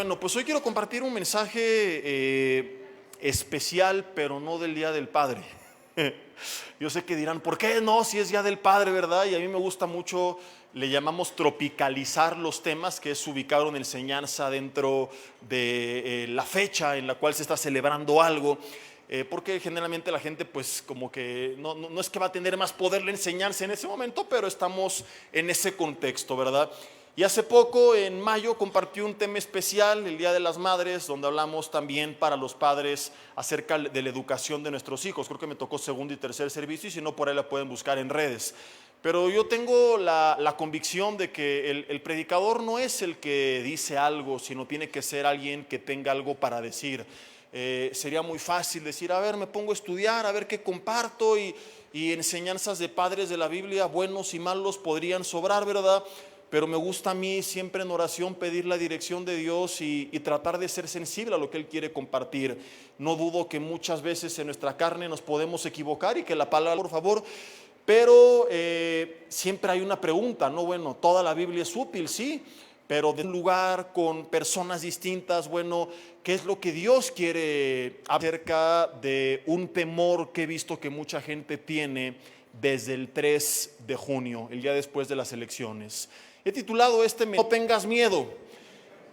Bueno, pues hoy quiero compartir un mensaje especial, pero no del Día del Padre. Yo sé que dirán, ¿por qué no? Si es Día del Padre, ¿verdad? Y a mí me gusta mucho, le llamamos tropicalizar los temas, que es ubicar una enseñanza dentro de la fecha en la cual se está celebrando algo. Porque generalmente la gente pues como que no es que va a tener más poder la enseñanza en ese momento, pero estamos en ese contexto, ¿verdad? Y hace poco, en mayo, compartí un tema especial, el Día de las Madres, donde hablamos también para los padres acerca de la educación de nuestros hijos. Creo que me tocó segundo y tercer servicio, y si no, por ahí la pueden buscar en redes. Pero yo tengo la convicción de que el predicador no es el que dice algo, sino tiene que ser alguien que tenga algo para decir. Sería muy fácil decir, a ver, me pongo a estudiar, a ver qué comparto, y enseñanzas de padres de la Biblia, buenos y malos, podrían sobrar, ¿verdad? Pero me gusta a mí siempre en oración pedir la dirección de Dios y tratar de ser sensible a lo que Él quiere compartir. No dudo que muchas veces en nuestra carne nos podemos equivocar y que la palabra, por favor, pero siempre hay una pregunta, ¿no? Bueno, toda la Biblia es útil, sí, pero de un lugar con personas distintas, bueno, ¿qué es lo que Dios quiere acerca de un temor que he visto que mucha gente tiene desde el 3 de junio, el día después de las elecciones? He titulado no tengas miedo.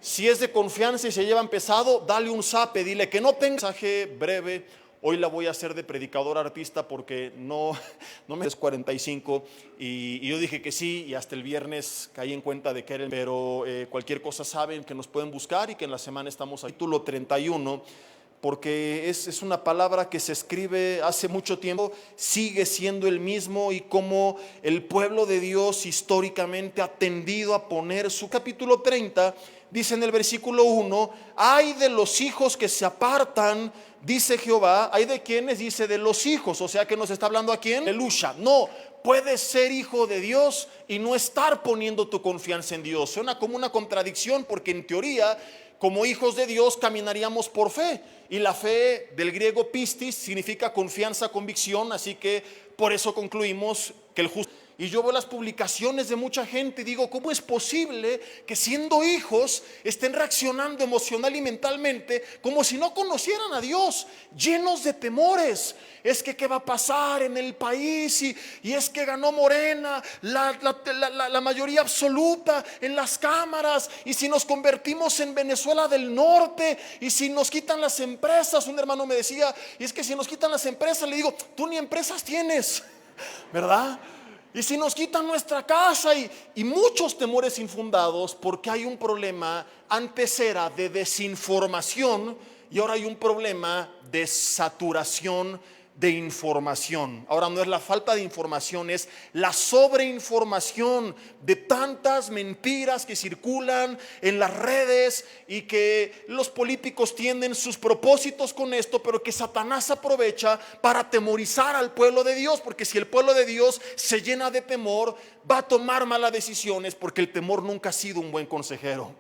Si es de confianza y se llevan pesado, dale un zape, dile que no tenga. Mensaje breve. Hoy la voy a hacer de predicador artista porque no me es 45 y yo dije que sí, y hasta el viernes caí en cuenta de que era pero cualquier cosa saben que nos pueden buscar y que en la semana estamos ahí. Título 31, porque es una palabra que se escribe hace mucho tiempo, sigue siendo el mismo, y como el pueblo de Dios históricamente ha tendido a poner su capítulo 30, dice en el versículo 1, ay de los hijos que se apartan, dice Jehová. Hay de quienes, dice de los hijos, o sea que nos está hablando a quién, Aleluya. No, puedes ser hijo de Dios y no estar poniendo tu confianza en Dios. Suena como una contradicción, porque en teoría, como hijos de Dios, caminaríamos por fe, y la fe del griego pistis significa confianza, convicción, así que por eso concluimos que el justo. Y yo veo las publicaciones de mucha gente y digo, ¿cómo es posible que siendo hijos estén reaccionando emocional y mentalmente como si no conocieran a Dios, llenos de temores? Es que qué va a pasar en el país, y es que ganó Morena la mayoría absoluta en las cámaras, y si nos convertimos en Venezuela del Norte, y si nos quitan las empresas. Un hermano me decía, y es que si nos quitan las empresas, le digo, tú ni empresas tienes, ¿verdad? Y si nos quitan nuestra casa, y muchos temores infundados, porque hay un problema. Antes era de desinformación y ahora hay un problema de saturación de información. Ahora no es la falta de información, es la sobreinformación de tantas mentiras que circulan en las redes, y que los políticos tienen sus propósitos con esto, pero que Satanás aprovecha para atemorizar al pueblo de Dios, porque si el pueblo de Dios se llena de temor, va a tomar malas decisiones, porque el temor nunca ha sido un buen consejero.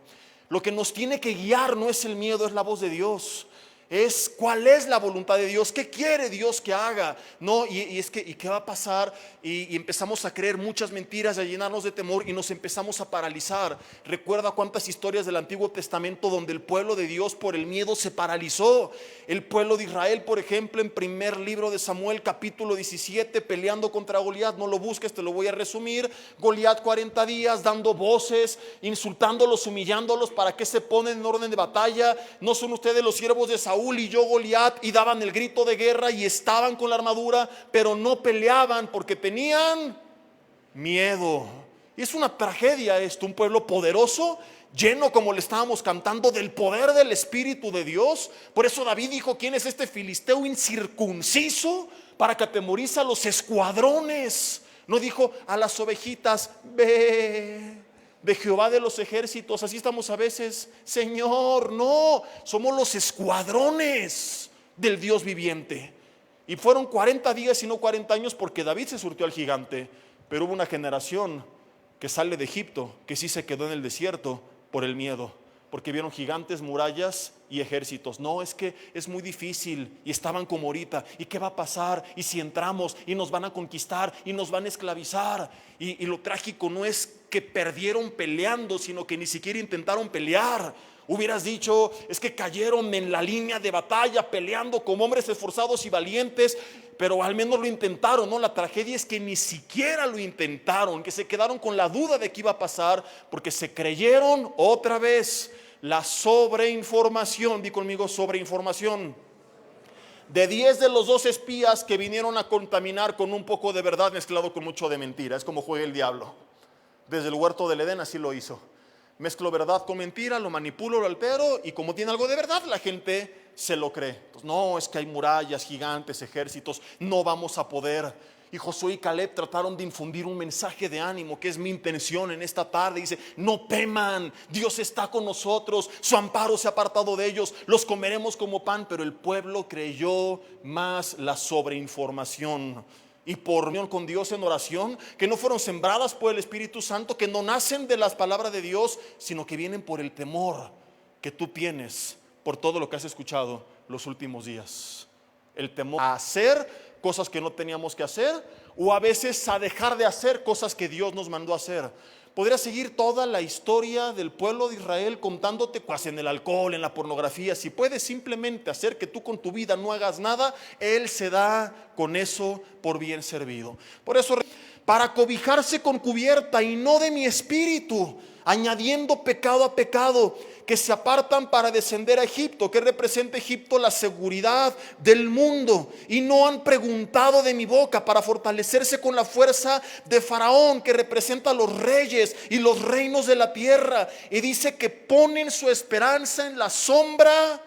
Lo que nos tiene que guiar no es el miedo, es la voz de Dios. Es cuál es la voluntad de Dios, qué quiere Dios que haga, ¿no? Y es que, ¿y qué va a pasar? Y empezamos a creer muchas mentiras, a llenarnos de temor, y nos empezamos a paralizar. Recuerda cuántas historias del Antiguo Testamento donde el pueblo de Dios por el miedo se paralizó. El pueblo de Israel, por ejemplo, en primer libro de Samuel, capítulo 17, peleando contra Goliat. No lo busques, te lo voy a resumir. Goliat 40 días dando voces, insultándolos, humillándolos. ¿Para qué se ponen en orden de batalla? ¿No son ustedes los siervos de Saúl y yo Goliat? Y daban el grito de guerra y estaban con la armadura, pero no peleaban porque tenían miedo. Y es una tragedia esto, un pueblo poderoso, lleno, como le estábamos cantando, del poder del Espíritu de Dios. Por eso David dijo, ¿quién es este filisteo incircunciso para que atemoriza a los escuadrones? No dijo a las ovejitas, ve de Jehová de los ejércitos. Así estamos a veces, Señor, no, somos los escuadrones del Dios viviente. Y fueron 40 días y no 40 años, porque David se surtió al gigante, pero hubo una generación que sale de Egipto que sí se quedó en el desierto por el miedo, porque vieron gigantes, murallas y ejércitos. No, es que es muy difícil y estaban como ahorita. ¿Y qué va a pasar? ¿Y si entramos y nos van a conquistar y nos van a esclavizar? Y lo trágico no es que perdieron peleando, sino que ni siquiera intentaron pelear. Hubieras dicho, es que cayeron en la línea de batalla peleando como hombres esforzados y valientes, pero al menos lo intentaron, ¿no? La tragedia es que ni siquiera lo intentaron, que se quedaron con la duda de qué iba a pasar, porque se creyeron otra vez la sobreinformación. Di conmigo, sobreinformación. De 10 de los 12 espías que vinieron a contaminar con un poco de verdad mezclado con mucho de mentira. Es como juega el diablo. Desde el huerto del Edén así lo hizo. Mezclo verdad con mentira, lo manipulo, lo altero, y como tiene algo de verdad, la gente se lo cree. Entonces, no, es que hay murallas, gigantes, ejércitos, no vamos a poder. Y Josué y Caleb trataron de infundir un mensaje de ánimo, que es mi intención en esta tarde. Dice, no teman, Dios está con nosotros, su amparo se ha apartado de ellos, los comeremos como pan. Pero el pueblo creyó más la sobreinformación. Y por unión con Dios en oración, que no fueron sembradas por el Espíritu Santo, que no nacen de las palabras de Dios, sino que vienen por el temor que tú tienes por todo lo que has escuchado los últimos días. El temor a hacer cosas que no teníamos que hacer, o a veces a dejar de hacer cosas que Dios nos mandó a hacer. Podría seguir toda la historia del pueblo de Israel contándote cosas en el alcohol, en la pornografía. Si puedes simplemente hacer que tú con tu vida no hagas nada, Él se da con eso por bien servido. Por eso, para cobijarse con cubierta y no de mi espíritu, añadiendo pecado a pecado, que se apartan para descender a Egipto. ¿Qué representa Egipto? La seguridad del mundo. Y no han preguntado de mi boca, para fortalecerse con la fuerza de Faraón, que representa a los reyes y los reinos de la tierra. Y dice que ponen su esperanza en la sombra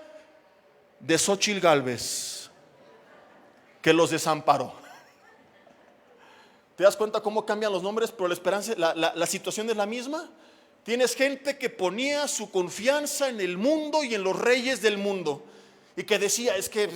de Xóchitl Gálvez, que los desamparó. ¿Te das cuenta cómo cambian los nombres? Pero la esperanza, la situación es la misma. Tienes gente que ponía su confianza en el mundo y en los reyes del mundo, y que decía, es que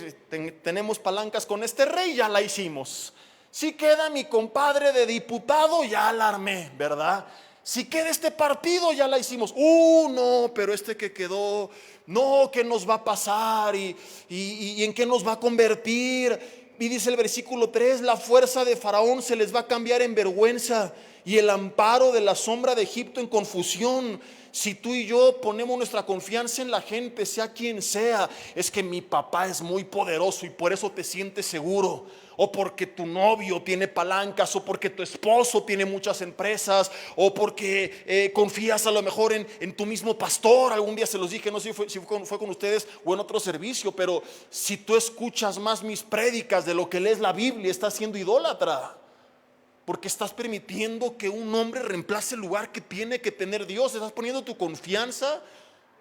tenemos palancas con este rey, ya la hicimos. Si queda mi compadre de diputado, ya la armé, ¿verdad? Si queda este partido, ya la hicimos. No, pero este que quedó, no, ¿qué nos va a pasar? ¿Y en qué nos va a convertir? Y dice el versículo 3, la fuerza de Faraón se les va a cambiar en vergüenza, y el amparo de la sombra de Egipto en confusión. Si tú y yo ponemos nuestra confianza en la gente, sea quien sea, es que mi papá es muy poderoso y por eso te sientes seguro, o porque tu novio tiene palancas, o porque tu esposo tiene muchas empresas, o porque confías a lo mejor en tu mismo pastor. Algún día se los dije, no sé si fue con ustedes o en otro servicio, pero si tú escuchas más mis prédicas de lo que lees la Biblia, estás siendo idólatra. Porque estás permitiendo que un hombre reemplace el lugar que tiene que tener Dios. Estás poniendo tu confianza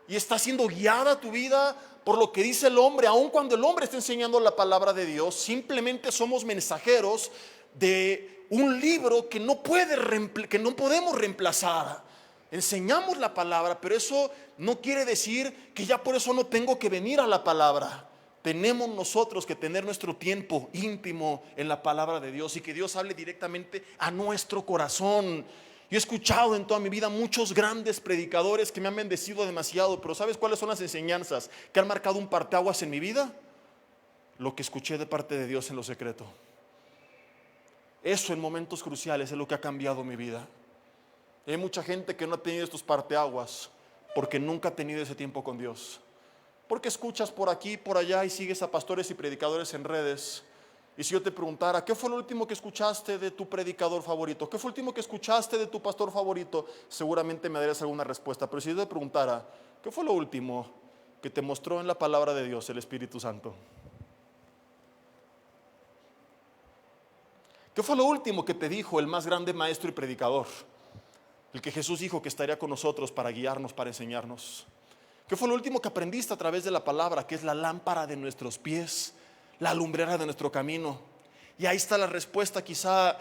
y está siendo guiada tu vida por lo que dice el hombre. Aun cuando el hombre está enseñando la palabra de Dios, simplemente somos mensajeros de un libro que no podemos reemplazar. Enseñamos la palabra, pero eso no quiere decir que ya por eso no tengo que venir a la palabra. Tenemos nosotros que tener nuestro tiempo íntimo en la palabra de Dios, y que Dios hable directamente a nuestro corazón. Yo he escuchado en toda mi vida muchos grandes predicadores que me han bendecido demasiado, pero ¿sabes cuáles son las enseñanzas que han marcado un parteaguas en mi vida? Lo que escuché de parte de Dios en lo secreto. Eso en momentos cruciales es lo que ha cambiado mi vida. Hay mucha gente que no ha tenido estos parteaguas porque nunca ha tenido ese tiempo con Dios. Porque escuchas por aquí y por allá y sigues a pastores y predicadores en redes. Y si yo te preguntara, ¿qué fue lo último que escuchaste de tu predicador favorito? ¿Qué fue lo último que escuchaste de tu pastor favorito? Seguramente me darías alguna respuesta. Pero si yo te preguntara, ¿qué fue lo último que te mostró en la palabra de Dios el Espíritu Santo? ¿Qué fue lo último que te dijo el más grande maestro y predicador? El que Jesús dijo que estaría con nosotros para guiarnos, para enseñarnos. ¿Qué fue lo último que aprendiste a través de la palabra? Que es la lámpara de nuestros pies, la lumbrera de nuestro camino. Y ahí está la respuesta quizá.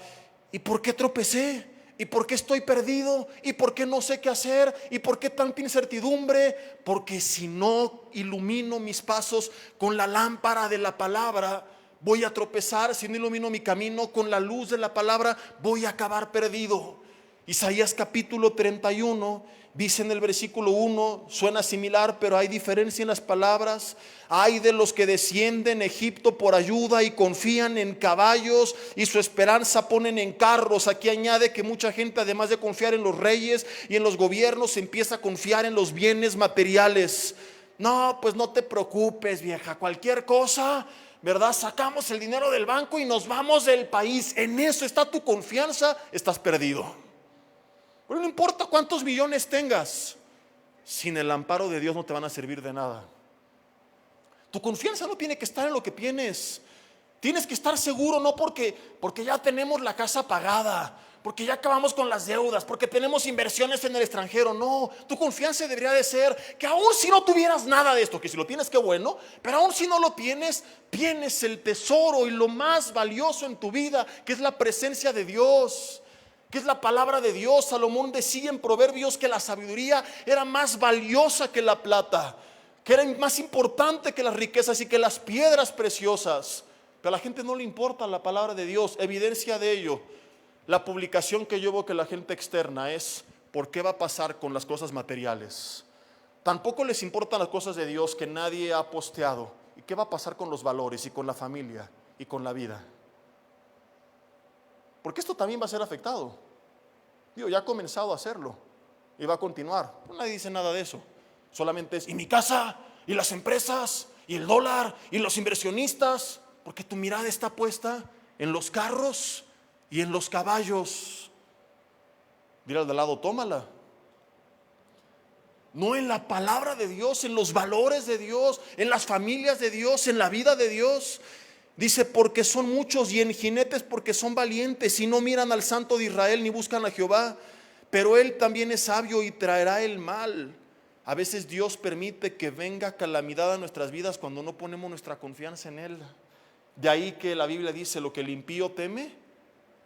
¿Y por qué tropecé? ¿Y por qué estoy perdido? ¿Y por qué no sé qué hacer? ¿Y por qué tanta incertidumbre? Porque si no ilumino mis pasos con la lámpara de la palabra, voy a tropezar. Si no ilumino mi camino con la luz de la palabra, voy a acabar perdido. Isaías capítulo 31 dice en el versículo 1, suena similar, pero hay diferencia en las palabras. Hay de los que descienden a Egipto por ayuda y confían en caballos y su esperanza ponen en carros. Aquí añade que mucha gente, además de confiar en los reyes y en los gobiernos, empieza a confiar en los bienes materiales. No, pues no te preocupes, vieja, cualquier cosa, ¿verdad? Sacamos el dinero del banco y nos vamos del país. En eso está tu confianza, estás perdido. Pero no importa cuántos millones tengas, sin el amparo de Dios no te van a servir de nada. Tu confianza no tiene que estar en lo que tienes. Tienes que estar seguro, no porque ya tenemos la casa pagada, porque ya acabamos con las deudas, porque tenemos inversiones en el extranjero. No, tu confianza debería de ser que aun si no tuvieras nada de esto, que si lo tienes, qué bueno, pero aun si no lo tienes, tienes el tesoro y lo más valioso en tu vida, que es la presencia de Dios, que es la palabra de Dios. Salomón decía en Proverbios que la sabiduría era más valiosa que la plata, que era más importante que las riquezas y que las piedras preciosas. Pero a la gente no le importa la palabra de Dios. Evidencia de ello, la publicación que yo veo que la gente externa es: ¿por qué va a pasar con las cosas materiales? Tampoco les importan las cosas de Dios que nadie ha posteado. ¿Y qué va a pasar con los valores y con la familia y con la vida? Porque esto también va a ser afectado. Digo, ya ha comenzado a hacerlo y va a continuar. Nadie dice nada de eso. Solamente es: ¿y mi casa? ¿Y las empresas? ¿Y el dólar? ¿Y los inversionistas? Porque tu mirada está puesta en los carros y en los caballos. Dile al de al lado: tómala. No en la palabra de Dios, en los valores de Dios, en las familias de Dios, en la vida de Dios. Dice: porque son muchos, y en jinetes porque son valientes, y no miran al Santo de Israel ni buscan a Jehová. Pero Él también es sabio y traerá el mal. A veces Dios permite que venga calamidad a nuestras vidas cuando no ponemos nuestra confianza en Él. De ahí que la Biblia dice: lo que el impío teme,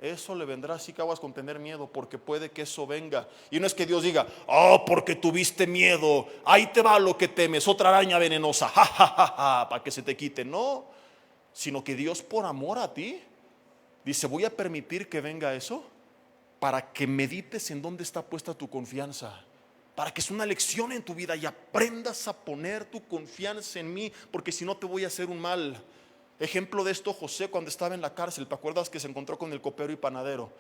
eso le vendrá. Así que aguas con tener miedo, porque puede que eso venga. Y no es que Dios diga: oh, porque tuviste miedo, ahí te va lo que temes, otra araña venenosa, ja, ja, ja, ja, para que se te quite. No, sino que Dios, por amor a ti, dice: voy a permitir que venga eso para que medites en dónde está puesta tu confianza, para que es una lección en tu vida y aprendas a poner tu confianza en mí, porque si no te voy a hacer un mal. Ejemplo de esto, José, cuando estaba en la cárcel, ¿te acuerdas que se encontró con el copero y panadero?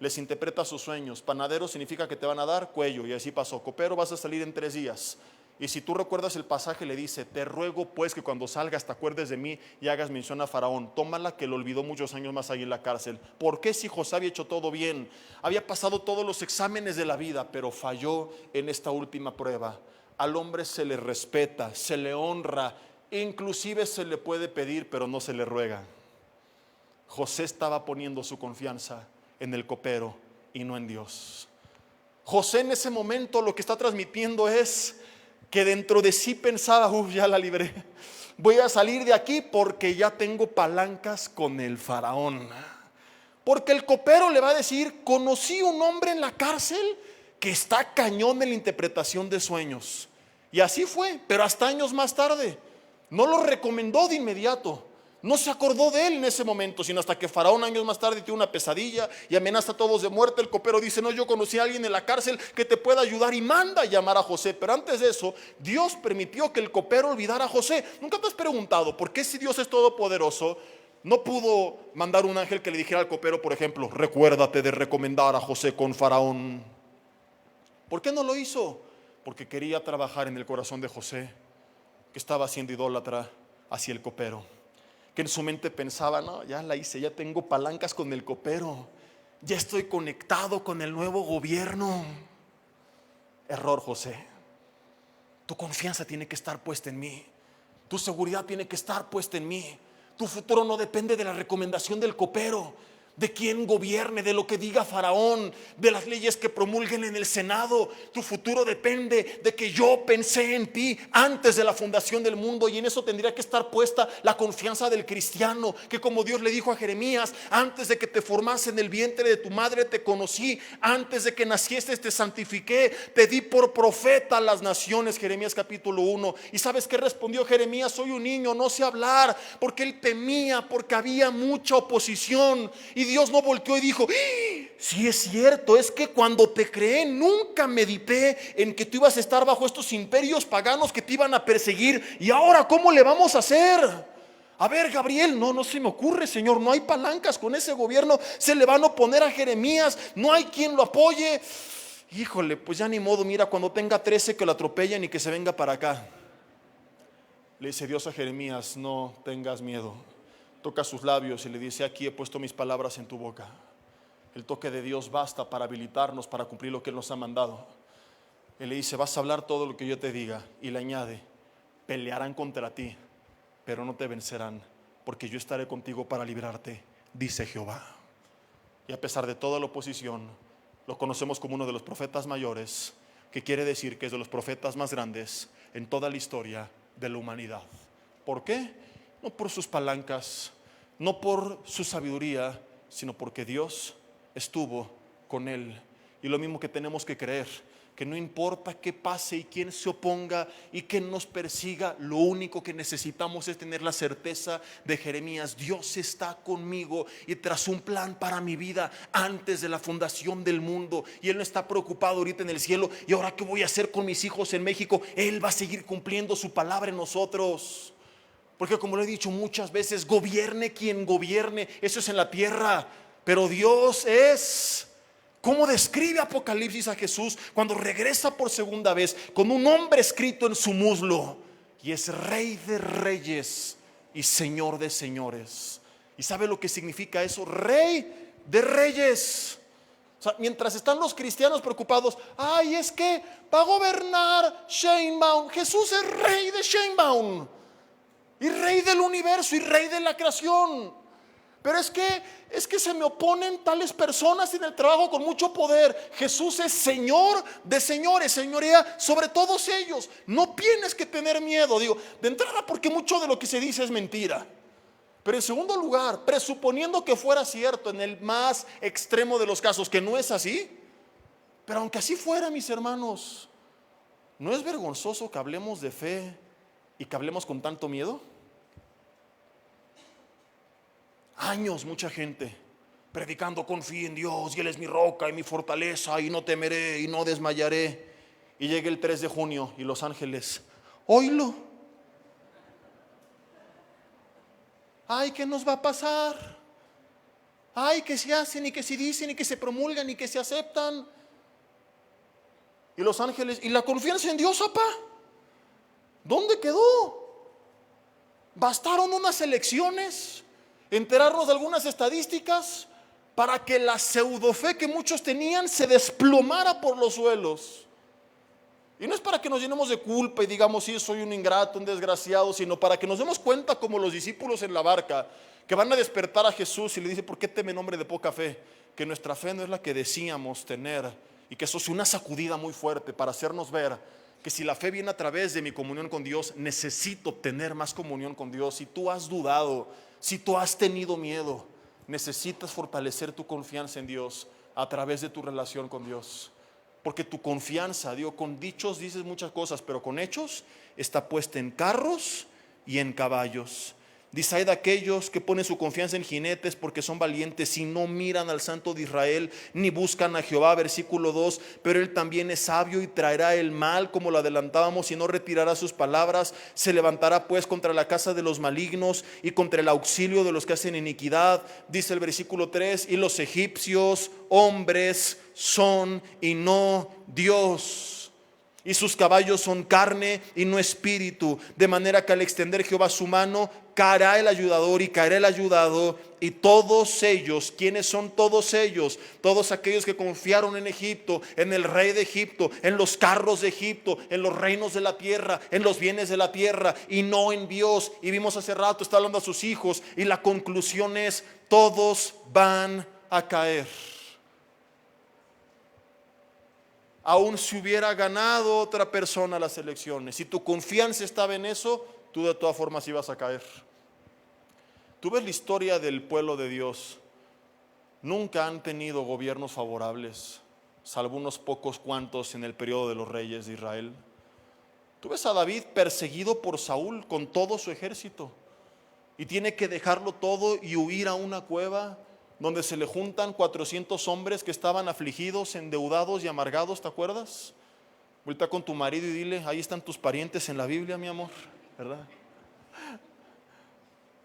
Les interpreta sus sueños. Panadero significa que te van a dar cuello, y así pasó. Copero, vas a salir en 3 días. Y si tú recuerdas el pasaje, le dice: te ruego pues que cuando salgas te acuerdes de mí y hagas mención a Faraón. Tómala, que lo olvidó muchos años más ahí en la cárcel. ¿Por qué? Si José había hecho todo bien, había pasado todos los exámenes de la vida, pero falló en esta última prueba. Al hombre se le respeta, se le honra, inclusive se le puede pedir, pero no se le ruega. José estaba poniendo su confianza en el copero y no en Dios. José en ese momento lo que está transmitiendo es que dentro de sí pensaba: ya la libré, voy a salir de aquí porque ya tengo palancas con el faraón. Porque el copero le va a decir: conocí un hombre en la cárcel que está cañón en la interpretación de sueños. Y así fue, pero hasta años más tarde. No lo recomendó de inmediato, no se acordó de él en ese momento, sino hasta que Faraón años más tarde tiene una pesadilla y amenaza a todos de muerte. El copero dice: no, yo conocí a alguien en la cárcel que te pueda ayudar, y manda a llamar a José. Pero antes de eso, Dios permitió que el copero olvidara a José. ¿Nunca te has preguntado por qué, si Dios es todopoderoso, no pudo mandar un ángel que le dijera al copero, por ejemplo: recuérdate de recomendar a José con Faraón? ¿Por qué no lo hizo? Porque quería trabajar en el corazón de José, que estaba siendo idólatra hacia el copero, que en su mente pensaba: no, ya la hice, ya tengo palancas con el copero, ya estoy conectado con el nuevo gobierno. Error, José. Tu confianza tiene que estar puesta en mí, tu seguridad tiene que estar puesta en mí. Tu futuro no depende de la recomendación del copero, de quién gobierne, de lo que diga Faraón, de las leyes que promulguen en el Senado. Tu futuro depende de que yo pensé en ti antes de la fundación del mundo, y en eso tendría que estar puesta la confianza del cristiano, que como Dios le dijo a Jeremías: antes de que te formase en el vientre de tu madre te conocí, antes de que nacieses te santifiqué, te di por profeta a las naciones. Jeremías capítulo 1. ¿Y sabes qué respondió Jeremías? soy un niño, no sé hablar, porque él temía, porque había mucha oposición. Y Dios no volteó y dijo: sí es cierto, es que cuando te creé nunca medité en que tú ibas a estar bajo estos imperios paganos que te iban a perseguir, y ahora ¿cómo le vamos a hacer? A ver, Gabriel, no se me ocurre, Señor, no hay palancas con ese gobierno, se le van a oponer a Jeremías, no hay quien lo apoye. Híjole, pues ya ni modo, mira, cuando tenga 13 que lo atropellen y que se venga para acá. Le dice Dios a Jeremías: no tengas miedo. Toca sus labios y le dice: aquí he puesto mis palabras en tu boca. El toque de Dios basta para habilitarnos para cumplir lo que Él nos ha mandado. Él le dice: vas a hablar todo lo que yo te diga. Y le añade: pelearán contra ti, pero no te vencerán, porque yo estaré contigo para librarte, dice Jehová. Y a pesar de toda la oposición, lo conocemos como uno de los profetas mayores, que quiere decir que es de los profetas más grandes en toda la historia de la humanidad. ¿Por qué? No por sus palancas, no por su sabiduría, sino porque Dios estuvo con él. Y lo mismo que tenemos que creer, que no importa qué pase y quién se oponga y quién nos persiga, lo único que necesitamos es tener la certeza de Jeremías: Dios está conmigo y tras un plan para mi vida antes de la fundación del mundo, y Él no está preocupado ahorita en el cielo y ahora qué voy a hacer con mis hijos en México. Él va a seguir cumpliendo su palabra en nosotros, porque como lo he dicho muchas veces, gobierne quien gobierne, eso es en la tierra, pero Dios es... ¿Cómo describe Apocalipsis a Jesús cuando regresa por segunda vez con un nombre escrito en su muslo? Y es Rey de Reyes y Señor de Señores. ¿Y sabe lo que significa eso? Rey de Reyes. O sea, mientras están los cristianos preocupados: ay, es que va a gobernar Sheinbaum. Jesús es Rey de Sheinbaum y Rey del universo y Rey de la creación. Pero es que se me oponen tales personas en el trabajo con mucho poder. Jesús es Señor de señores, señoría sobre todos ellos. No tienes que tener miedo, digo, de entrada, porque mucho de lo que se dice es mentira. Pero en segundo lugar, presuponiendo que fuera cierto en el más extremo de los casos, que no es así, pero aunque así fuera, mis hermanos, ¿no es vergonzoso que hablemos de fe y que hablemos con tanto miedo? Años mucha gente predicando: confía en Dios y Él es mi roca y mi fortaleza y no temeré y no desmayaré. Y llega el 3 de junio y Los Ángeles: oílo. Ay, ¿qué nos va a pasar? Ay, que se hacen y que se dicen y que se promulgan y que se aceptan. Y Los Ángeles: ¿y la confianza en Dios, apá? ¿Dónde quedó? Bastaron unas elecciones, enterarnos de algunas estadísticas, para que la pseudofe que muchos tenían se desplomara por los suelos. Y no es para que nos llenemos de culpa y digamos: sí, soy un ingrato, un desgraciado, sino para que nos demos cuenta, como los discípulos en la barca, que van a despertar a Jesús y le dice: ¿por qué temen, hombre de poca fe? Que nuestra fe no es la que decíamos tener, y que eso es una sacudida muy fuerte para hacernos ver que si la fe viene a través de mi comunión con Dios, necesito tener más comunión con Dios. Si tú has dudado, si tú has tenido miedo, necesitas fortalecer tu confianza en Dios a través de tu relación con Dios. Porque tu confianza, digo, con dichos dices muchas cosas, pero con hechos está puesta en carros y en caballos. Dice: hay de aquellos que ponen su confianza en jinetes porque son valientes y no miran al Santo de Israel ni buscan a Jehová. Versículo 2: pero Él también es sabio y traerá el mal como lo adelantábamos y no retirará sus palabras. Se levantará pues contra la casa de los malignos y contra el auxilio de los que hacen iniquidad. Dice el versículo 3: y los egipcios hombres son y no Dios, y sus caballos son carne y no espíritu, de manera que al extender Jehová su mano, caerá el ayudador y caerá el ayudado. Y todos ellos, ¿quiénes son todos ellos? Todos aquellos que confiaron en Egipto, en el rey de Egipto, en los carros de Egipto, en los reinos de la tierra, en los bienes de la tierra, y no en Dios. Y vimos hace rato, está hablando a sus hijos, y la conclusión es: todos van a caer. Aún si hubiera ganado otra persona las elecciones, si tu confianza estaba en eso, tú de todas formas ibas a caer. Tú ves la historia del pueblo de Dios, nunca han tenido gobiernos favorables, salvo unos pocos cuantos en el periodo de los reyes de Israel. Tú ves a David perseguido por Saúl con todo su ejército, y tiene que dejarlo todo y huir a una cueva donde se le juntan 400 hombres que estaban afligidos, endeudados y amargados, ¿te acuerdas? Vuelta con tu marido y dile, ahí están tus parientes en la Biblia, mi amor, ¿verdad?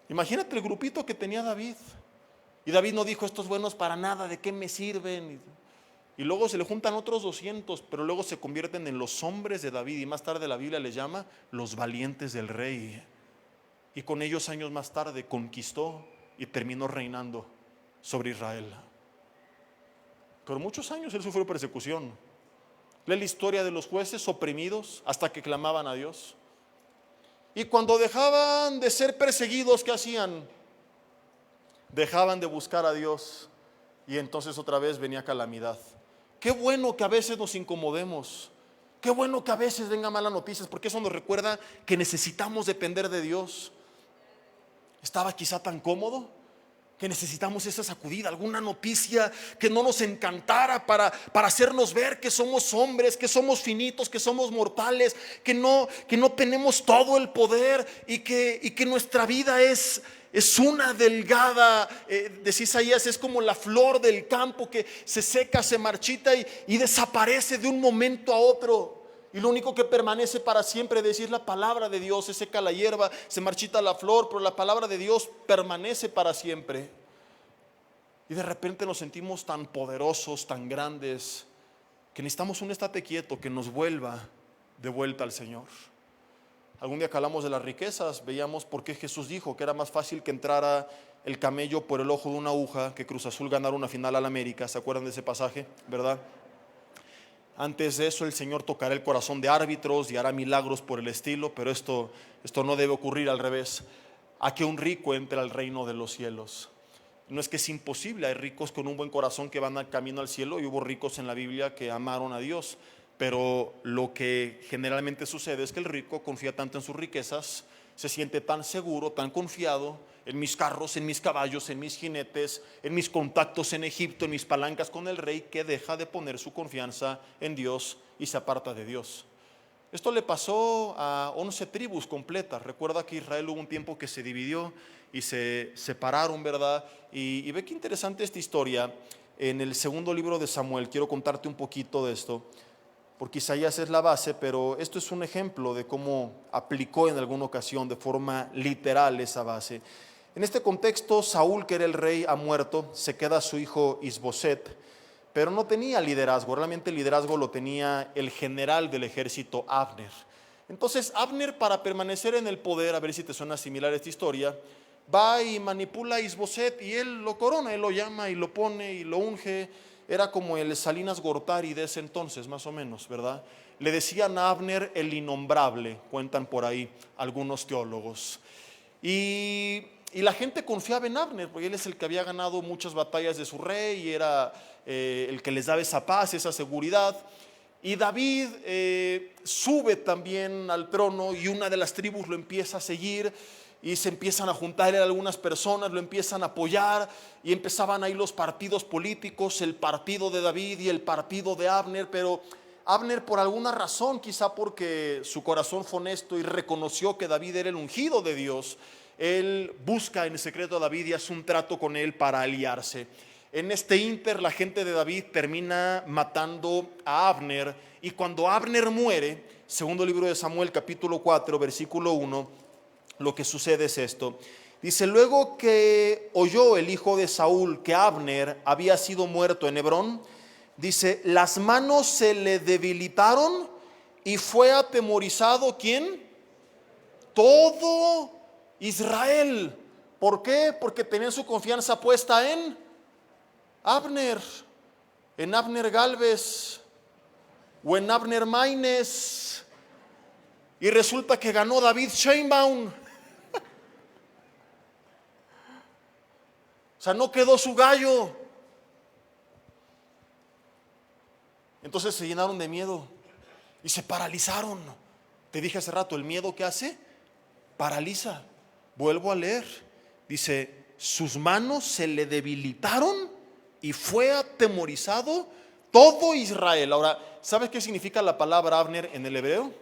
Imagínate el grupito que tenía David. Y David no dijo, estos buenos para nada, ¿de qué me sirven? Y luego se le juntan otros 200, pero luego se convierten en los hombres de David, y más tarde la Biblia les llama los valientes del rey. Y con ellos años más tarde conquistó y terminó reinando sobre Israel. Por muchos años él sufrió persecución. Lee la historia de los jueces oprimidos hasta que clamaban a Dios. Y cuando dejaban de ser perseguidos, ¿qué hacían? Dejaban de buscar a Dios y entonces otra vez venía calamidad. Qué bueno que a veces nos incomodemos. Qué bueno que a veces vengan malas noticias, porque eso nos recuerda que necesitamos depender de Dios. Estaba quizá tan cómodo que necesitamos esa sacudida, alguna noticia que no nos encantara para hacernos ver que somos hombres, que somos finitos, que somos mortales, que no tenemos todo el poder y que nuestra vida es una delgada, decía Isaías, es como la flor del campo que se seca, se marchita y desaparece de un momento a otro. Y lo único que permanece para siempre, decir la palabra de Dios. Se seca la hierba, se marchita la flor, pero la palabra de Dios permanece para siempre. Y de repente nos sentimos tan poderosos, tan grandes, que necesitamos un estate quieto que nos vuelva de vuelta al Señor. Algún día que hablamos de las riquezas, veíamos por qué Jesús dijo que era más fácil que entrara el camello por el ojo de una aguja que Cruz Azul ganara una final al América. ¿Se acuerdan de ese pasaje? ¿Verdad? Antes de eso el Señor tocará el corazón de árbitros y hará milagros por el estilo, pero esto no debe ocurrir al revés. A que un rico entre al reino de los cielos. No es que es imposible, hay ricos con un buen corazón que van al camino al cielo, y hubo ricos en la Biblia que amaron a Dios, pero lo que generalmente sucede es que el rico confía tanto en sus riquezas, se siente tan seguro, tan confiado en mis carros, en mis caballos, en mis jinetes, en mis contactos en Egipto, en mis palancas con el rey, que deja de poner su confianza en Dios y se aparta de Dios. Esto le pasó a 11 tribus completas. Recuerda que Israel hubo un tiempo que se dividió y se separaron, ¿verdad? Y ve qué interesante esta historia. En el segundo libro de Samuel, quiero contarte un poquito de esto, porque Isaías es la base, pero esto es un ejemplo de cómo aplicó en alguna ocasión de forma literal esa base. En este contexto, Saúl, que era el rey, ha muerto, se queda su hijo Isboset, pero no tenía liderazgo, realmente el liderazgo lo tenía el general del ejército, Abner. Entonces Abner, para permanecer en el poder, a ver si te suena similar esta historia, va y manipula a Isboset y él lo corona, él lo llama y lo pone y lo unge. Era como el Salinas Gortari de ese entonces, más o menos, ¿verdad? Le decían a Abner el innombrable, cuentan por ahí algunos teólogos. Y la gente confiaba en Abner, porque él es el que había ganado muchas batallas de su rey y era el que les daba esa paz, esa seguridad. Y David sube también al trono y una de las tribus lo empieza a seguir y se empiezan a juntar algunas personas, lo empiezan a apoyar y empezaban ahí los partidos políticos, el partido de David y el partido de Abner. Pero Abner, por alguna razón, quizá porque su corazón fue honesto y reconoció que David era el ungido de Dios, él busca en secreto a David y hace un trato con él para aliarse. En este ínter, la gente de David termina matando a Abner, y cuando Abner muere, segundo libro de Samuel, capítulo 4, versículo 1, lo que sucede es esto. Dice: luego que oyó el hijo de Saúl que Abner había sido muerto en Hebrón, dice, las manos se le debilitaron y fue atemorizado, ¿quién? Todo Israel. ¿Por qué? Porque tenían su confianza puesta en Abner, en Abner Galvez o en Abner Maínez, y resulta que ganó David Sheinbaum. O sea, no quedó su gallo. Entonces se llenaron de miedo y se paralizaron. Te dije hace rato, el miedo, ¿qué hace? Paraliza. Vuelvo a leer. Dice, sus manos se le debilitaron y fue atemorizado todo Israel. Ahora, ¿sabes qué significa la palabra Abner en el hebreo?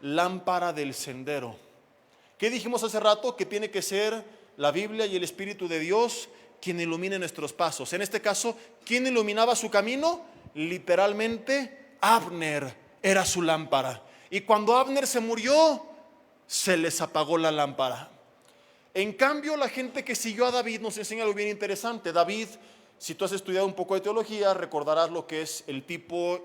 Lámpara del sendero. ¿Qué dijimos hace rato? Que tiene que ser la Biblia y el Espíritu de Dios quien ilumine nuestros pasos. En este caso, ¿quién iluminaba su camino? Literalmente, Abner era su lámpara. Y cuando Abner se murió, se les apagó la lámpara. En cambio, la gente que siguió a David nos enseña algo bien interesante. David, si tú has estudiado un poco de teología, recordarás lo que es el tipo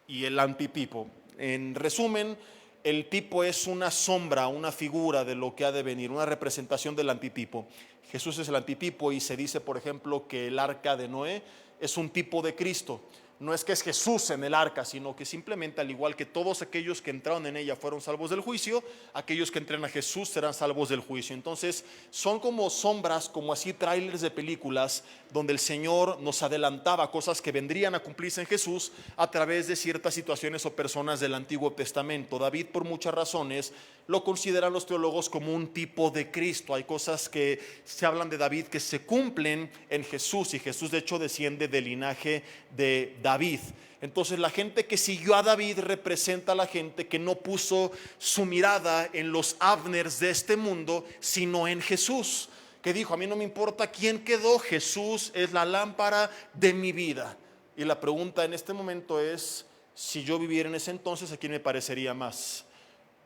y el antipipo. En resumen, el tipo es una sombra, una figura de lo que ha de venir, una representación del antitipo. Jesús es el antitipo y se dice, por ejemplo, que el arca de Noé es un tipo de Cristo. No es que es Jesús en el arca, sino que simplemente, al igual que todos aquellos que entraron en ella fueron salvos del juicio, aquellos que entren a Jesús serán salvos del juicio. Entonces son como sombras, como así trailers de películas, donde el Señor nos adelantaba cosas que vendrían a cumplirse en Jesús a través de ciertas situaciones o personas del Antiguo Testamento. David, por muchas razones, lo consideran los teólogos como un tipo de Cristo. Hay cosas que se hablan de David que se cumplen en Jesús, y Jesús de hecho desciende del linaje de David. Entonces la gente que siguió a David representa a la gente que no puso su mirada en los Abners de este mundo, sino en Jesús, que dijo: a mí no me importa quién quedó, Jesús es la lámpara de mi vida. Y la pregunta en este momento es: si yo viviera en ese entonces, ¿a quién me parecería más?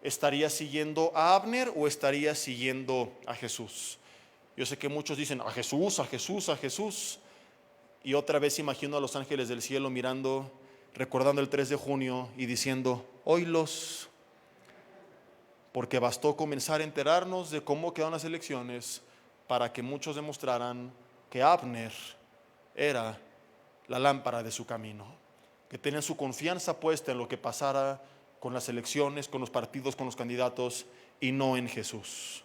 ¿Estaría siguiendo a Abner o estaría siguiendo a Jesús? Yo sé que muchos dicen: a Jesús, a Jesús, a Jesús. Y otra vez imagino a los ángeles del cielo mirando, recordando el 3 de junio y diciendo: oílos, porque bastó comenzar a enterarnos de cómo quedaron las elecciones para que muchos demostraran que Abner era la lámpara de su camino, que tenían su confianza puesta en lo que pasara con las elecciones, con los partidos, con los candidatos, y no en Jesús.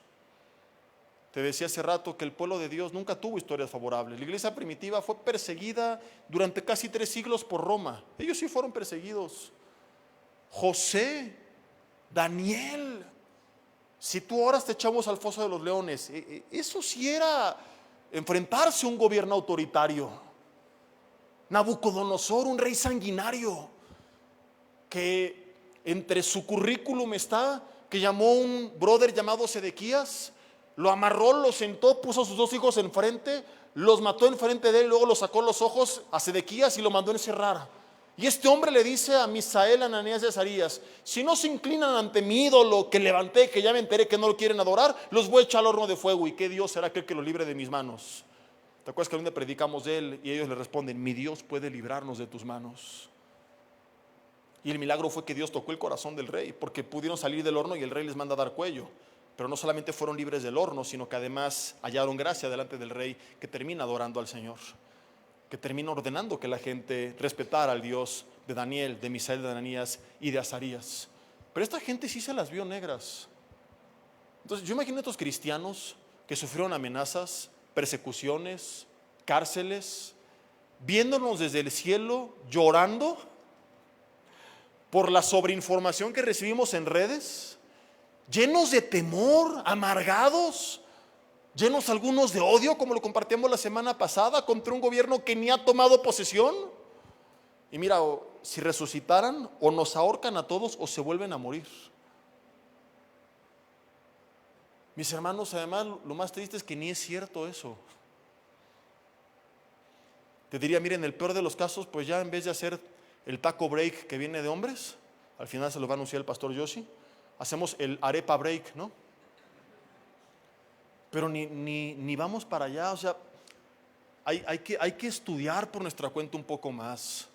Te decía hace rato que el pueblo de Dios nunca tuvo historias favorables. La iglesia primitiva fue perseguida durante casi 3 siglos por Roma. Ellos sí fueron perseguidos. José, Daniel. Si tú ahora te echamos al foso de los leones, eso sí era enfrentarse a un gobierno autoritario. Nabucodonosor, un rey sanguinario, que entre su currículum está que llamó a un brother llamado Sedequías, lo amarró, lo sentó, puso a sus 2 hijos enfrente, los mató enfrente de él, luego lo sacó los ojos a Sedequías y lo mandó a encerrar. Y este hombre le dice a Misael, Ananías y Azarías: si no se inclinan ante mi ídolo que levanté, que ya me enteré que no lo quieren adorar, los voy a echar al horno de fuego. ¿Y qué Dios será aquel que lo libre de mis manos? ¿Te acuerdas que un día predicamos de él y ellos le responden: mi Dios puede librarnos de tus manos? Y el milagro fue que Dios tocó el corazón del rey, porque pudieron salir del horno y el rey les manda a dar cuello. Pero no solamente fueron libres del horno, sino que además hallaron gracia delante del rey, que termina adorando al Señor, que termina ordenando que la gente respetara al Dios de Daniel, de Misael, de Ananías y de Azarías. Pero esta gente sí se las vio negras. Entonces yo imagino a estos cristianos que sufrieron amenazas, persecuciones, cárceles, viéndonos desde el cielo, llorando por la sobreinformación que recibimos en redes, llenos de temor, amargados, llenos algunos de odio, como lo compartíamos la semana pasada, contra un gobierno que ni ha tomado posesión. Y mira, si resucitaran, o nos ahorcan a todos o se vuelven a morir. Mis hermanos, además lo más triste es que ni es cierto eso. Te diría: miren, en el peor de los casos, pues ya en vez de hacer el taco break que viene de hombres, al final se lo va a anunciar el pastor Yoshi, hacemos el arepa break, ¿no? Pero ni vamos para allá. O sea, hay que estudiar por nuestra cuenta un poco más.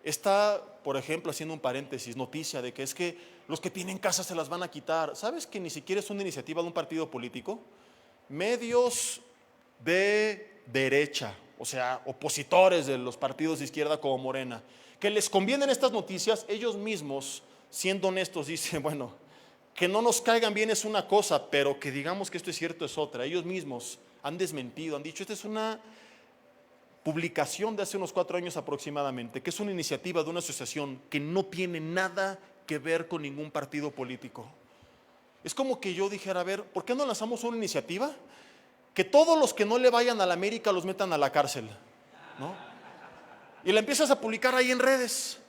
Está, por ejemplo, haciendo un paréntesis, noticia de que es que los que tienen casa se las van a quitar. ¿Sabes que ni siquiera es una iniciativa de un partido político? Medios de derecha, o sea, opositores de los partidos de izquierda como Morena, que les convienen estas noticias, ellos mismos, siendo honestos, dicen: bueno, que no nos caigan bien es una cosa, pero que digamos que esto es cierto es otra. Ellos mismos han desmentido, han dicho: esta es una publicación de hace unos 4 años aproximadamente, que es una iniciativa de una asociación que no tiene nada que ver con ningún partido político. Es como que yo dijera: a ver, ¿por qué no lanzamos una iniciativa que todos los que no le vayan a la América los metan a la cárcel, ¿no? Y la empiezas a publicar ahí en redes,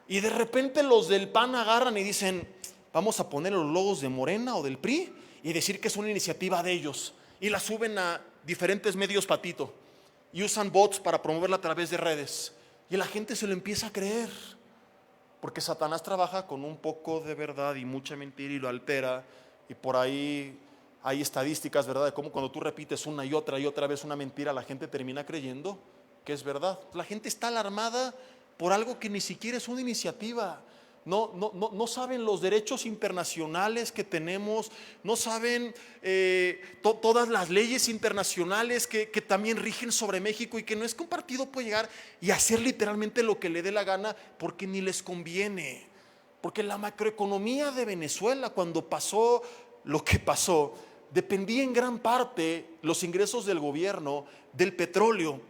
y de repente los del PAN agarran y dicen: vamos a poner los logos de Morena o del PRI y decir que es una iniciativa de ellos, y la suben a diferentes medios patito y usan bots para promoverla a través de redes. Y la gente se lo empieza a creer, porque Satanás trabaja con un poco de verdad y mucha mentira y lo altera. Y por ahí hay estadísticas, ¿verdad?, de cómo cuando tú repites una y otra vez una mentira, la gente termina creyendo que es verdad. La gente está alarmada por algo que ni siquiera es una iniciativa. No saben los derechos internacionales que tenemos, no saben todas las leyes internacionales que también rigen sobre México, y que no es que un partido puede llegar y hacer literalmente lo que le dé la gana porque ni les conviene. Porque la macroeconomía de Venezuela, cuando pasó lo que pasó, dependía en gran parte los ingresos del gobierno del petróleo.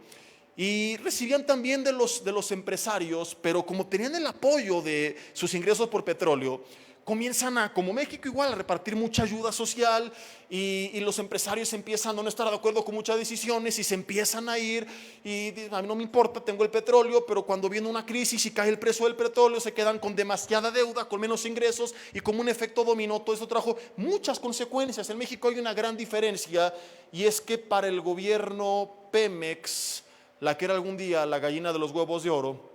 Y recibían también de los empresarios, pero como tenían el apoyo de sus ingresos por petróleo, comienzan a, como México igual, a repartir mucha ayuda social, y los empresarios empiezan a no estar de acuerdo con muchas decisiones y se empiezan a ir y dicen: a mí no me importa, tengo el petróleo, pero cuando viene una crisis y cae el precio del petróleo, se quedan con demasiada deuda, con menos ingresos, y como un efecto dominó, todo esto trajo muchas consecuencias. En México hay una gran diferencia, y es que para el gobierno Pemex, la que era algún día la gallina de los huevos de oro,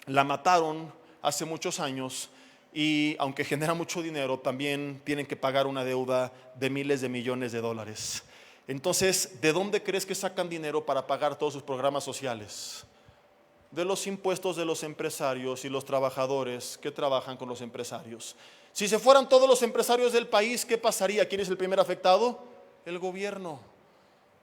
la mataron hace muchos años, y aunque genera mucho dinero, también tienen que pagar una deuda de miles de millones de dólares. Entonces, ¿de dónde crees que sacan dinero para pagar todos sus programas sociales? De los impuestos de los empresarios y los trabajadores que trabajan con los empresarios. Si se fueran todos los empresarios del país, ¿qué pasaría? ¿Quién es el primer afectado? El gobierno.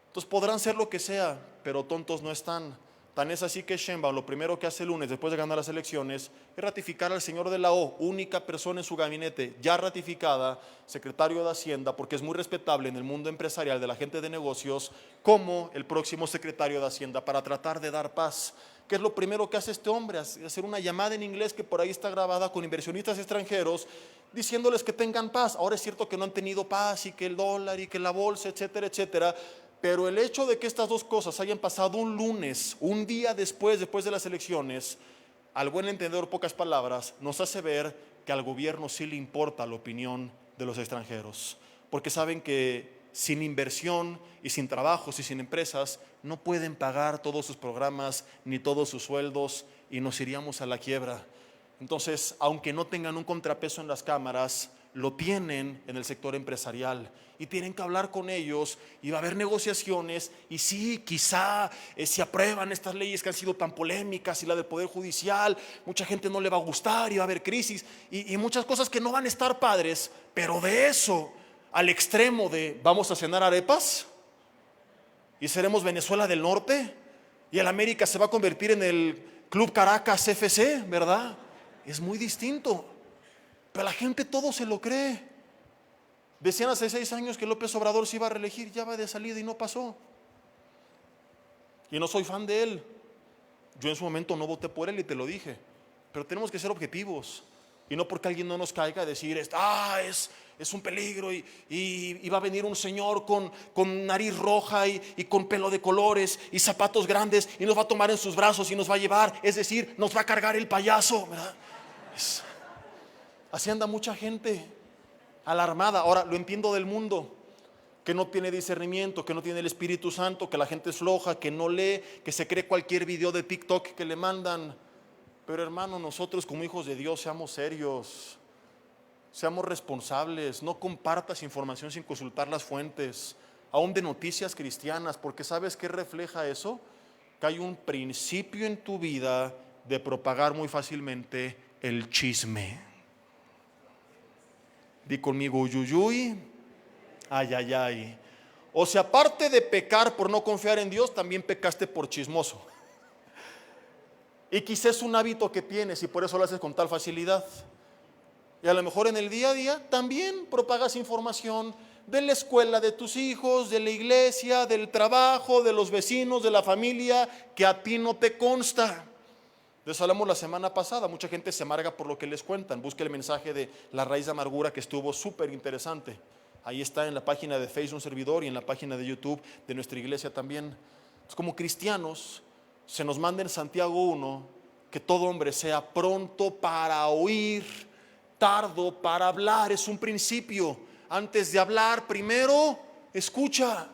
Entonces podrán ser lo que sea, pero tontos no están. Tan es así que Sheinbaum lo primero que hace el lunes, después de ganar las elecciones, es ratificar al señor de la O, única persona en su gabinete ya ratificada, secretario de Hacienda, porque es muy respetable en el mundo empresarial de la gente de negocios, como el próximo secretario de Hacienda, para tratar de dar paz. ¿Qué es lo primero que hace este hombre? Hacer una llamada en inglés que por ahí está grabada con inversionistas extranjeros, diciéndoles que tengan paz. Ahora es cierto que no han tenido paz, y que el dólar y que la bolsa, etcétera, etcétera. Pero el hecho de que estas dos cosas hayan pasado un lunes, un día después de las elecciones, al buen entendedor, pocas palabras, nos hace ver que al gobierno sí le importa la opinión de los extranjeros, porque saben que sin inversión y sin trabajos y sin empresas no pueden pagar todos sus programas ni todos sus sueldos, y nos iríamos a la quiebra. Entonces, aunque no tengan un contrapeso en las cámaras, lo tienen en el sector empresarial, y tienen que hablar con ellos, y va a haber negociaciones, y sí, quizá si aprueban estas leyes que han sido tan polémicas, y la del Poder Judicial, mucha gente no le va a gustar, y va a haber crisis, y muchas cosas que no van a estar padres. Pero de eso al extremo de vamos a cenar arepas y seremos Venezuela del Norte, y el América se va a convertir en el Club Caracas FC, ¿verdad? Es muy distinto. Pero la gente todo se lo cree. Decían hace 6 años que López Obrador se iba a reelegir, ya va de salida y no pasó. Y no soy fan de él. Yo en su momento no voté por él y te lo dije. Pero tenemos que ser objetivos. Y no porque alguien no nos caiga a decir, es un peligro, y va a venir un señor con nariz roja y con pelo de colores y zapatos grandes, y nos va a tomar en sus brazos y nos va a llevar. Es decir, nos va a cargar el payaso, ¿verdad? Así anda mucha gente alarmada. Ahora, lo entiendo del mundo, que no tiene discernimiento, que no tiene el Espíritu Santo, que la gente es floja, que no lee, que se cree cualquier video de TikTok que le mandan. Pero hermano, nosotros como hijos de Dios seamos serios, seamos responsables. No compartas información sin consultar las fuentes, aún de noticias cristianas, porque ¿sabes qué refleja eso? Que hay un principio en tu vida de propagar muy fácilmente el chisme. Di conmigo, uyuyuy, ay, ay, ay. O sea, aparte de pecar por no confiar en Dios, también pecaste por chismoso. Y quizás es un hábito que tienes y por eso lo haces con tal facilidad. Y a lo mejor en el día a día también propagas información de la escuela de tus hijos, de la iglesia, del trabajo, de los vecinos, de la familia, que a ti no te consta. De eso hablamos la semana pasada. Mucha gente se amarga por lo que les cuentan. Busca el mensaje de la raíz de amargura, que estuvo súper interesante. Ahí está en la página de Facebook un servidor y en la página de YouTube de nuestra iglesia también. Entonces, como cristianos, se nos manda en Santiago 1 que todo hombre sea pronto para oír, tardo para hablar. Es un principio. Antes de hablar, primero escucha.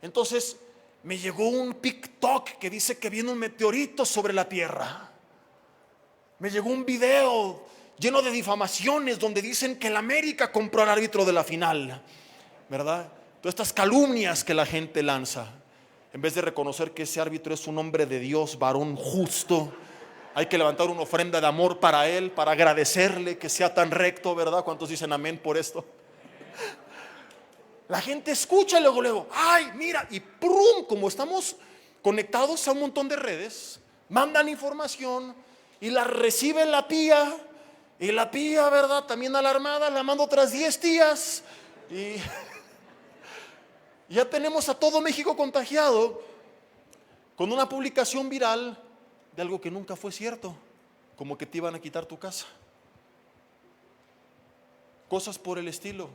Entonces, me llegó un TikTok que dice que viene un meteorito sobre la tierra. Me llegó un video lleno de difamaciones donde dicen que el América compró al árbitro de la final, ¿verdad? Todas estas calumnias que la gente lanza, en vez de reconocer que ese árbitro es un hombre de Dios, varón justo, hay que levantar una ofrenda de amor para él, para agradecerle que sea tan recto, ¿verdad? ¿Cuántos dicen amén por esto? La gente escucha y luego, ay, mira, y ¡prum! Como estamos conectados a un montón de redes, mandan información y la recibe la tía, y la tía, ¿verdad? También alarmada, la manda otras 10 tías, y ya tenemos a todo México contagiado con una publicación viral de algo que nunca fue cierto, como que te iban a quitar tu casa. Cosas por el estilo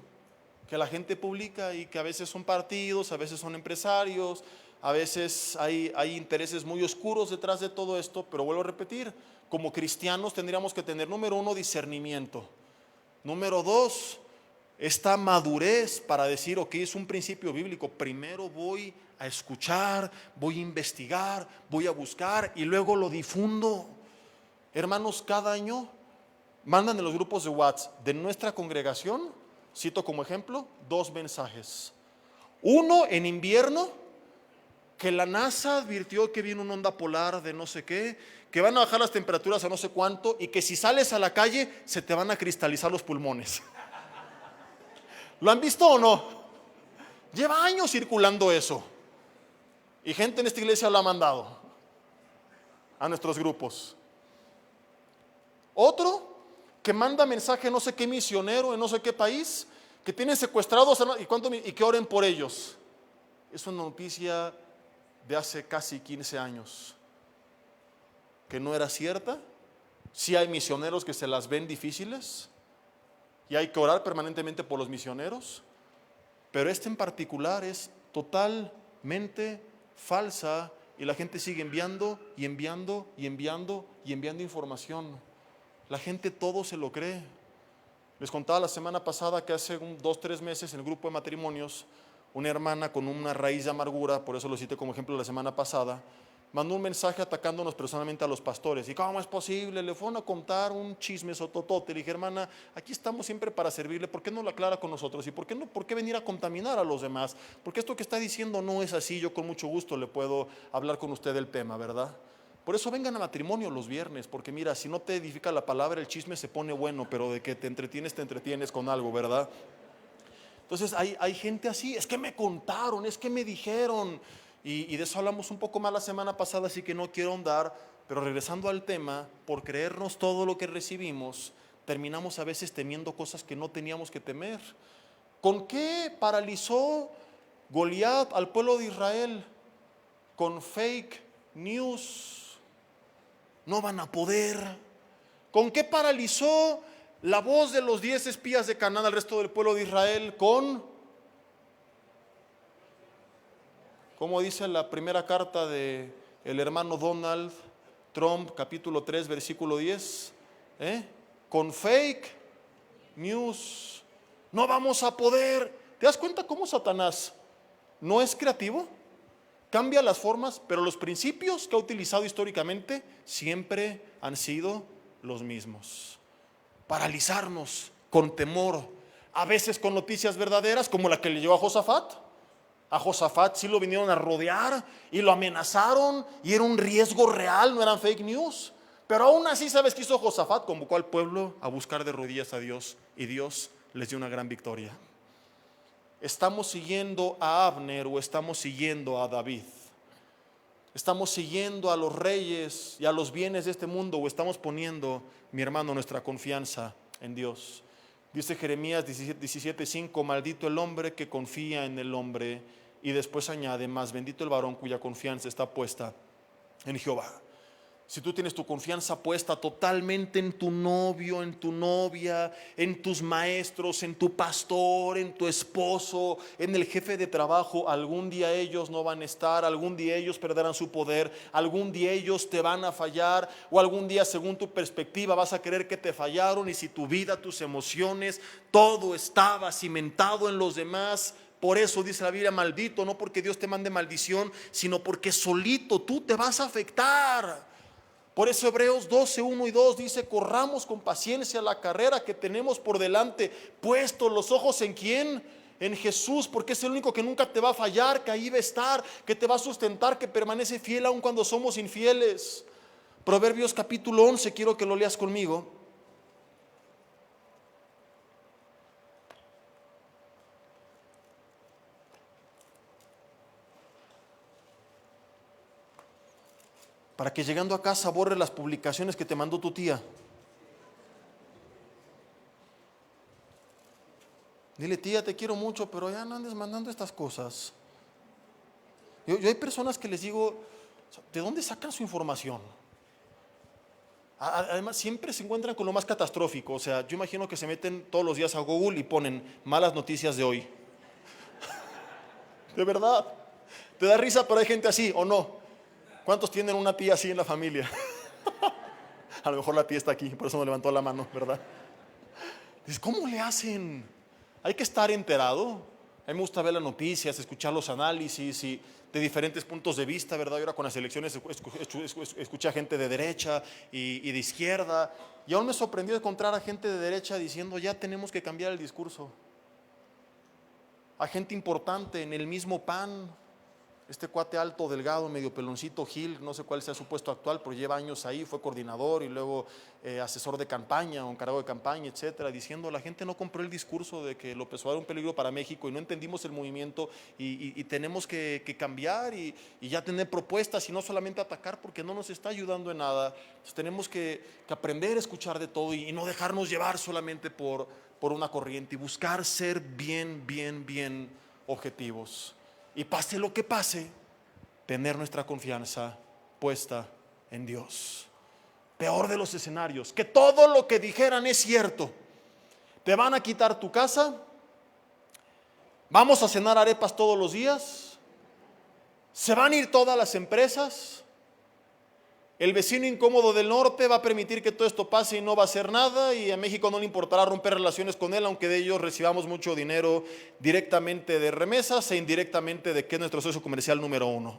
que la gente publica y que a veces son partidos, a veces son empresarios, a veces hay intereses muy oscuros detrás de todo esto, pero vuelvo a repetir, como cristianos tendríamos que tener, número 1, discernimiento. Número 2, esta madurez para decir, ok, es un principio bíblico, primero voy a escuchar, voy a investigar, voy a buscar y luego lo difundo. Hermanos, cada año mandan en los grupos de WhatsApp de nuestra congregación, cito como ejemplo, 2 mensajes. Uno en invierno, que la NASA advirtió que viene una onda polar de no sé qué, que van a bajar las temperaturas a no sé cuánto y que si sales a la calle se te van a cristalizar los pulmones. ¿Lo han visto o no? Lleva años circulando eso. Y gente en esta iglesia lo ha mandado a nuestros grupos. Otro que manda mensaje no sé qué misionero en no sé qué país, que tienen secuestrados y que oren por ellos. Es una noticia de hace casi 15 años, que no era cierta. Sí hay misioneros que se las ven difíciles y hay que orar permanentemente por los misioneros, pero esta en particular es totalmente falsa y la gente sigue enviando y enviando y enviando y enviando información. La gente todo se lo cree. Les contaba la semana pasada que hace 2-3 meses en el grupo de matrimonios, una hermana con una raíz de amargura, por eso lo cité como ejemplo la semana pasada, mandó un mensaje atacándonos personalmente a los pastores. ¿Y cómo es posible? Le fueron a contar un chisme sototote. Le dije, hermana, aquí estamos siempre para servirle, ¿por qué no lo aclara con nosotros? ¿Y por qué venir a contaminar a los demás? Porque esto que está diciendo no es así, yo con mucho gusto le puedo hablar con usted del tema, ¿verdad? Por eso vengan a matrimonio los viernes, porque mira, si no te edifica la palabra, el chisme se pone bueno, pero de que te entretienes con algo, ¿verdad? Entonces hay gente así, es que me contaron, es que me dijeron, y de eso hablamos un poco más la semana pasada, así que no quiero ahondar, pero regresando al tema, por creernos todo lo que recibimos, terminamos a veces temiendo cosas que no teníamos que temer. ¿Con qué paralizó Goliat al pueblo de Israel? Con fake news. No van a poder. ¿Con qué paralizó la voz de los 10 espías de Canaán al resto del pueblo de Israel? Como dice la primera carta de el hermano Donald Trump, capítulo 3, versículo 10, con fake news. No vamos a poder. ¿Te das cuenta cómo Satanás no es creativo? Cambia las formas, pero los principios que ha utilizado históricamente siempre han sido los mismos. Paralizarnos con temor, a veces con noticias verdaderas, como la que le llegó a Josafat. A Josafat sí lo vinieron a rodear y lo amenazaron y era un riesgo real, no eran fake news. Pero aún así, ¿sabes qué hizo Josafat? Convocó al pueblo a buscar de rodillas a Dios y Dios les dio una gran victoria. ¿Estamos siguiendo a Abner o estamos siguiendo a David? ¿Estamos siguiendo a los reyes y a los bienes de este mundo o estamos poniendo, mi hermano, nuestra confianza en Dios? Dice Jeremías 17:5, maldito el hombre que confía en el hombre, y después añade, más bendito el varón cuya confianza está puesta en Jehová. Si tú tienes tu confianza puesta totalmente en tu novio, en tu novia, en tus maestros, en tu pastor, en tu esposo, en el jefe de trabajo, algún día ellos no van a estar, algún día ellos perderán su poder, algún día ellos te van a fallar, o algún día según tu perspectiva vas a creer que te fallaron, y si tu vida, tus emociones, todo estaba cimentado en los demás, Por eso dice la Biblia, maldito, no porque Dios te mande maldición, sino porque solito tú te vas a afectar. Por eso Hebreos 12, 1 y 2 dice, corramos con paciencia la carrera que tenemos por delante, puestos los ojos ¿en quién? En Jesús, porque es el único que nunca te va a fallar, que ahí va a estar, que te va a sustentar, que permanece fiel aun cuando somos infieles. Proverbios capítulo 11, quiero que lo leas conmigo. Para que llegando a casa borre las publicaciones que te mandó tu tía. Dile, tía, te quiero mucho, pero ya no andes mandando estas cosas. Yo hay personas que les digo, ¿de dónde sacan su información? Además, siempre se encuentran con lo más catastrófico. O sea, yo imagino que se meten todos los días a Google y ponen malas noticias de hoy. De verdad. ¿Te da risa, pero hay gente así o no? ¿Cuántos tienen una tía así en la familia? A lo mejor la tía está aquí, por eso me levantó la mano, ¿verdad? Dices, ¿cómo le hacen? Hay que estar enterado. A mí me gusta ver las noticias, escuchar los análisis y de diferentes puntos de vista, ¿verdad? Y ahora con las elecciones escuché a gente de derecha y de izquierda. Y aún me sorprendió encontrar a gente de derecha diciendo, ya tenemos que cambiar el discurso. A gente importante en el mismo PAN. Este cuate alto, delgado, medio peloncito, Gil, no sé cuál sea su puesto actual, pero lleva años ahí, fue coordinador y luego asesor de campaña o encargado de campaña, etcétera, diciendo, la gente no compró el discurso de que López Obrador era un peligro para México y no entendimos el movimiento y tenemos que cambiar y ya tener propuestas y no solamente atacar porque no nos está ayudando en nada. Entonces tenemos que aprender a escuchar de todo y no dejarnos llevar solamente por una corriente y buscar ser bien objetivos. Y pase lo que pase, tener nuestra confianza puesta en Dios. Peor de los escenarios, que todo lo que dijeran es cierto. Te van a quitar tu casa, vamos a cenar arepas todos los días, se van a ir todas las empresas, el vecino incómodo del norte va a permitir que todo esto pase y no va a hacer nada, y a México no le importará romper relaciones con él, aunque de ellos recibamos mucho dinero directamente de remesas e indirectamente de que es nuestro socio comercial número 1.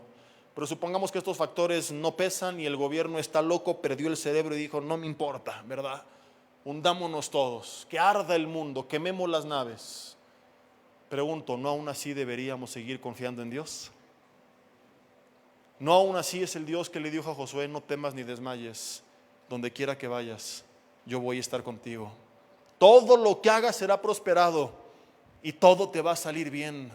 Pero supongamos que estos factores no pesan y el gobierno está loco, perdió el cerebro y dijo, no me importa, ¿verdad? Hundámonos todos, que arda el mundo, quememos las naves. Pregunto, ¿no aún así deberíamos seguir confiando en Dios? No aún así es el Dios que le dijo a Josué, no temas ni desmayes, donde quiera que vayas, yo voy a estar contigo. Todo lo que hagas será prosperado y todo te va a salir bien.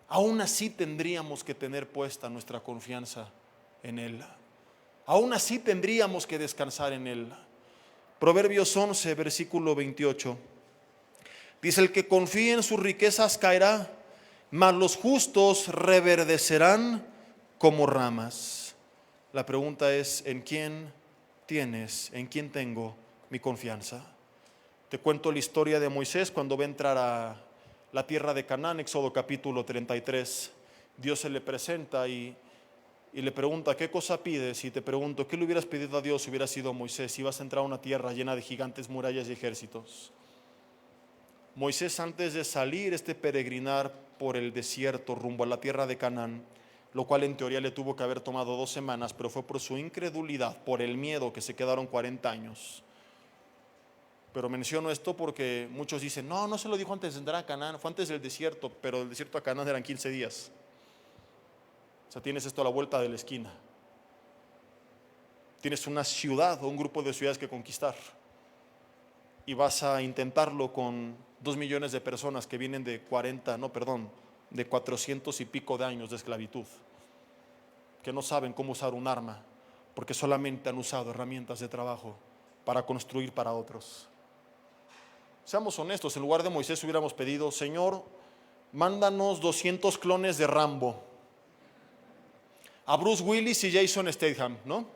Aún así tendríamos que tener puesta nuestra confianza en Él. Aún así tendríamos que descansar en Él. Proverbios 11, versículo 28. Dice, el que confía en sus riquezas caerá, mas los justos reverdecerán como ramas. La pregunta es, ¿en quién tengo mi confianza? Te cuento la historia de Moisés cuando va a entrar a la tierra de Canaán, Éxodo capítulo 33. Dios se le presenta y le pregunta, ¿qué cosa pides? Y te pregunto, ¿qué le hubieras pedido a Dios si hubiera sido Moisés? Si vas a entrar a una tierra llena de gigantes, murallas y ejércitos. Moisés, antes de salir peregrinar por el desierto rumbo a la tierra de Canaán, lo cual en teoría le tuvo que haber tomado 2 semanas, pero fue por su incredulidad, por el miedo que se quedaron 40 años. Pero menciono esto porque muchos dicen, no se lo dijo antes de entrar a Canaán, fue antes del desierto, pero del desierto a Canaán eran 15 días. O sea, tienes esto a la vuelta de la esquina. Tienes una ciudad o un grupo de ciudades que conquistar y vas a intentarlo con 2 millones de personas que vienen de 400 y pico de años de esclavitud, que no saben cómo usar un arma, porque solamente han usado herramientas de trabajo para construir para otros. Seamos honestos, en lugar de Moisés hubiéramos pedido, Señor, mándanos 200 clones de Rambo, a Bruce Willis y Jason Statham, ¿no?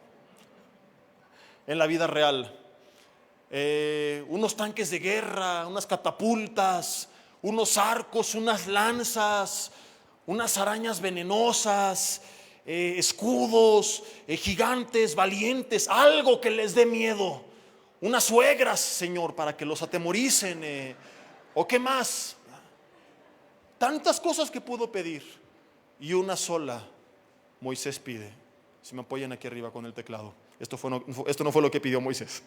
En la vida real. Unos tanques de guerra, unas catapultas, unos arcos, unas lanzas, unas arañas venenosas, escudos, gigantes, valientes, algo que les dé miedo, unas suegras, Señor, para que los atemoricen, o qué más. Tantas cosas que pudo pedir y una sola Moisés pide. Si me apoyan aquí arriba con el teclado. Esto no fue lo que pidió Moisés.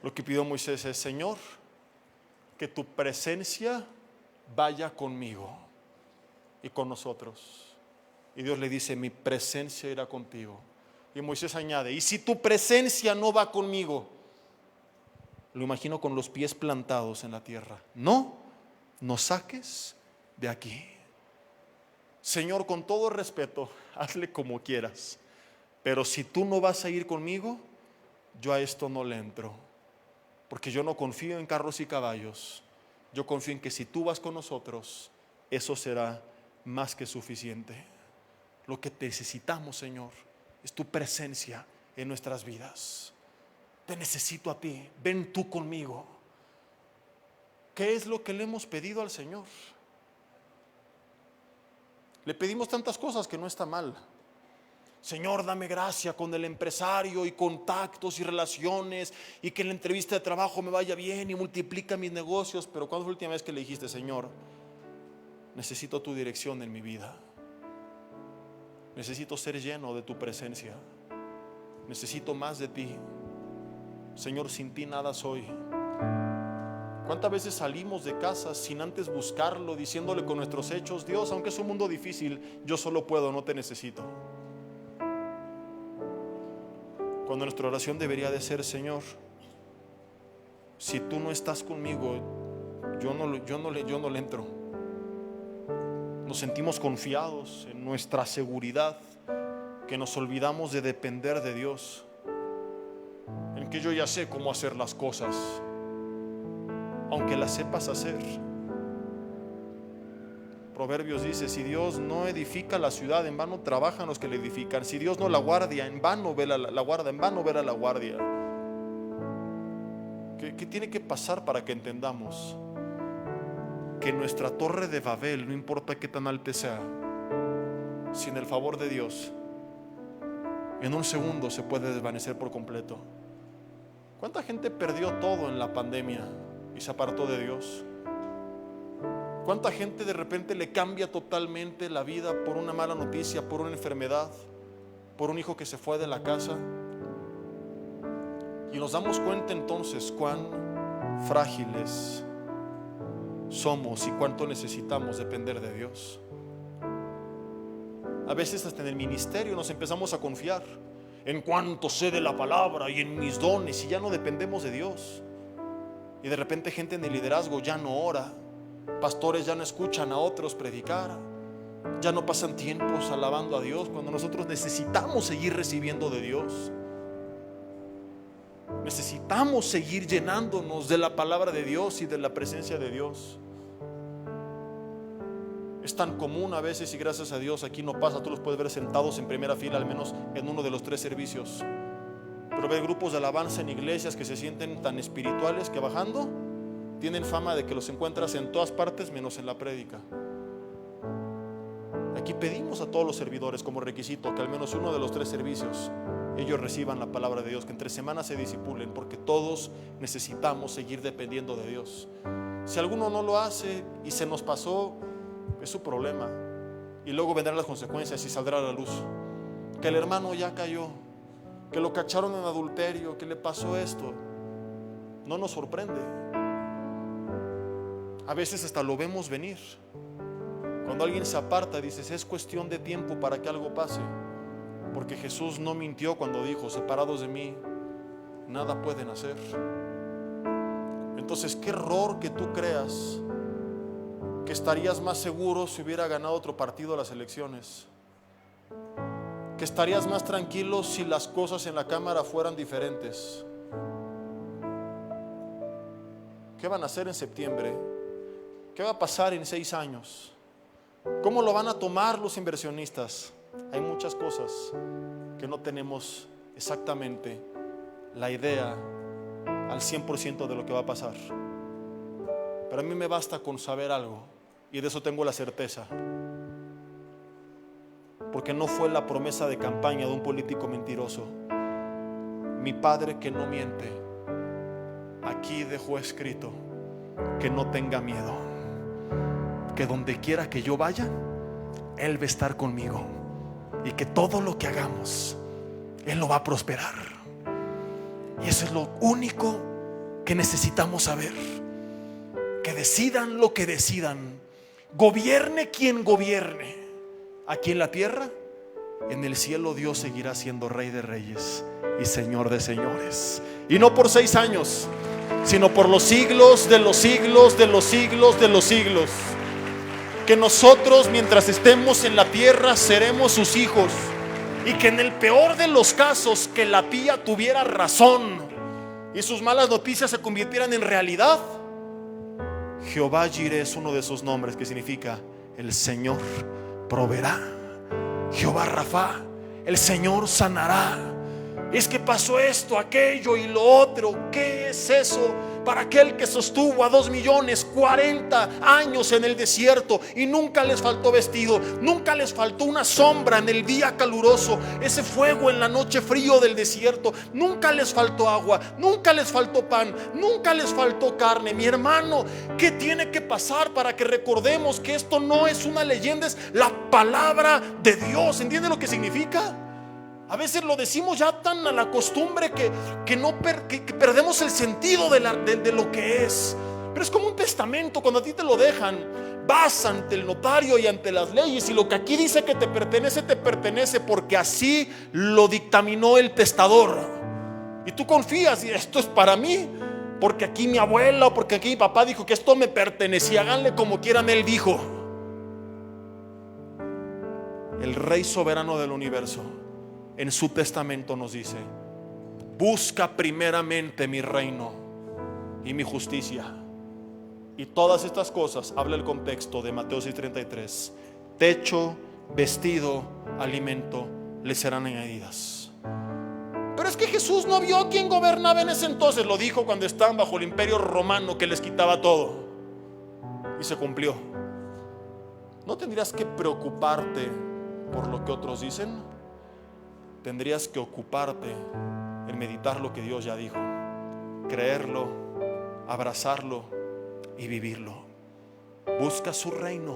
Lo que pidió Moisés es: Señor, que tu presencia vaya conmigo y con nosotros. Y Dios le dice: mi presencia irá contigo. Y Moisés añade: y si tu presencia no va conmigo, lo imagino con los pies plantados en la tierra, no nos saques de aquí. Señor, con todo respeto, hazle como quieras, pero si tú no vas a ir conmigo, yo a esto no le entro, porque yo no confío en carros y caballos. Yo confío en que si tú vas con nosotros, eso será más que suficiente. Lo que necesitamos, Señor, es tu presencia en nuestras vidas. Te necesito a ti, ven tú conmigo. ¿Qué es lo que le hemos pedido al Señor? Le pedimos tantas cosas que no está mal. Señor, dame gracia con el empresario y contactos y relaciones, y que en la entrevista de trabajo me vaya bien y multiplica mis negocios. Pero ¿cuándo fue la última vez que le dijiste: Señor, necesito tu dirección en mi vida? Necesito ser lleno de tu presencia. Necesito más de ti. Señor, sin ti nada soy. ¿Cuántas veces salimos de casa sin antes buscarlo, diciéndole con nuestros hechos: Dios, aunque es un mundo difícil, yo solo puedo, no te necesito? Cuando nuestra oración debería de ser: Señor, si tú no estás conmigo, yo no le entro. Nos sentimos confiados en nuestra seguridad, que nos olvidamos de depender de Dios, en que yo ya sé cómo hacer las cosas, aunque las sepas hacer. Proverbios dice: si Dios no edifica la ciudad, en vano trabajan los que la edifican. Si Dios no la guardia, en vano vela la guarda, en vano vela la guardia. ¿Qué tiene que pasar para que entendamos que nuestra torre de Babel, no importa qué tan alta sea, sin el favor de Dios, en un segundo se puede desvanecer por completo? ¿Cuánta gente perdió todo en la pandemia y se apartó de Dios? ¿Cuánta gente de repente le cambia totalmente la vida por una mala noticia, por una enfermedad, por un hijo que se fue de la casa? Y nos damos cuenta entonces cuán frágiles somos y cuánto necesitamos depender de Dios. A veces hasta en el ministerio nos empezamos a confiar en cuánto sé de la palabra y en mis dones, y ya no dependemos de Dios. Y de repente gente en el liderazgo ya no ora, pastores ya no escuchan a otros predicar, ya no pasan tiempos alabando a Dios, cuando nosotros necesitamos seguir recibiendo de Dios. Necesitamos seguir llenándonos de la palabra de Dios y de la presencia de Dios. Es tan común a veces, y gracias a Dios aquí no pasa, tú los puedes ver sentados en primera fila, al menos en uno de los 3 servicios. Pero ver grupos de alabanza en iglesias que se sienten tan espirituales que bajando tienen fama de que los encuentras en todas partes menos en la prédica. Aquí pedimos a todos los servidores como requisito que al menos uno de los 3 servicios ellos reciban la palabra de Dios, que entre semanas se discipulen, porque todos necesitamos seguir dependiendo de Dios. Si alguno no lo hace y se nos pasó, es su problema, y luego vendrán las consecuencias y saldrá a la luz que el hermano ya cayó, que lo cacharon en adulterio, que le pasó esto. No nos sorprende. A veces hasta lo vemos venir. Cuando alguien se aparta, dices: es cuestión de tiempo para que algo pase, porque Jesús no mintió cuando dijo: separados de mí nada pueden hacer. Entonces, qué error que tú creas que estarías más seguro si hubiera ganado otro partido las elecciones, que estarías más tranquilo si las cosas en la Cámara fueran diferentes. ¿Qué van a hacer en septiembre? ¿Qué va a pasar en 6 años? ¿Cómo lo van a tomar los inversionistas? Hay muchas cosas que no tenemos exactamente la idea al 100% de lo que va a pasar. Pero a mí me basta con saber algo, y de eso tengo la certeza, porque no fue la promesa de campaña de un político mentiroso. Mi Padre que no miente, aquí dejó escrito que no tenga miedo, que donde quiera que yo vaya, Él va a estar conmigo, y que todo lo que hagamos, Él lo va a prosperar. Y eso es lo único que necesitamos saber. Que decidan lo que decidan, gobierne quien gobierne, aquí en la tierra, en el cielo Dios seguirá siendo Rey de reyes y Señor de señores. Y no por 6 años, sino por los siglos de los siglos de los siglos de los siglos. Que nosotros, mientras estemos en la tierra, seremos sus hijos. Y que en el peor de los casos, que la tía tuviera razón y sus malas noticias se convirtieran en realidad, Jehová Jireh es uno de esos nombres que significa el Señor proveerá. Jehová Rafa, el Señor sanará. Es que pasó esto, aquello y lo otro. ¿Qué es eso para aquel que sostuvo a 2.040 años en el desierto y nunca les faltó vestido, nunca les faltó una sombra en el día caluroso, ese fuego en la noche frío del desierto, nunca les faltó agua, nunca les faltó pan, nunca les faltó carne? Mi hermano, ¿qué tiene que pasar para que recordemos que esto no es una leyenda, es la palabra de Dios? ¿Entiende lo que significa? A veces lo decimos ya tan a la costumbre que perdemos el sentido de lo que es. Pero es como un testamento. Cuando a ti te lo dejan, vas ante el notario y ante las leyes, y lo que aquí dice que te pertenece porque así lo dictaminó el testador. Y tú confías, y esto es para mí, porque aquí mi abuela o porque aquí mi papá dijo que esto me pertenecía. Háganle como quieran, él dijo. El Rey soberano del universo en su testamento nos dice: busca primeramente mi reino y mi justicia, y todas estas cosas, habla el contexto de Mateo 6:33, techo, vestido, alimento, les serán añadidas. Pero es que Jesús no vio quién gobernaba en ese entonces. Lo dijo cuando estaban bajo el imperio romano, que les quitaba todo, y se cumplió. ¿No tendrías que preocuparte por lo que otros dicen? Tendrías que ocuparte en meditar lo que Dios ya dijo, creerlo, abrazarlo y vivirlo. Busca su reino,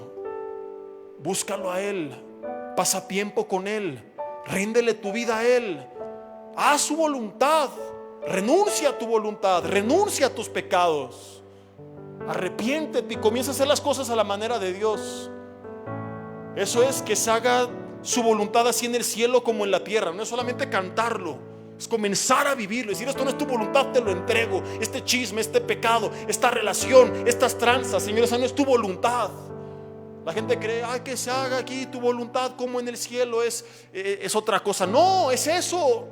búscalo a Él, pasa tiempo con Él, ríndele tu vida a Él, haz su voluntad, renuncia a tu voluntad, renuncia a tus pecados, arrepiéntete y comienza a hacer las cosas a la manera de Dios. Eso es que se haga su voluntad así en el cielo como en la tierra. No es solamente cantarlo, es comenzar a vivirlo, decir: esto no es tu voluntad, te lo entrego. Este chisme, este pecado, esta relación, estas tranzas, Señor, esa no es tu voluntad. La gente cree: ay, que se haga aquí tu voluntad como en el cielo, es otra cosa. No, es eso,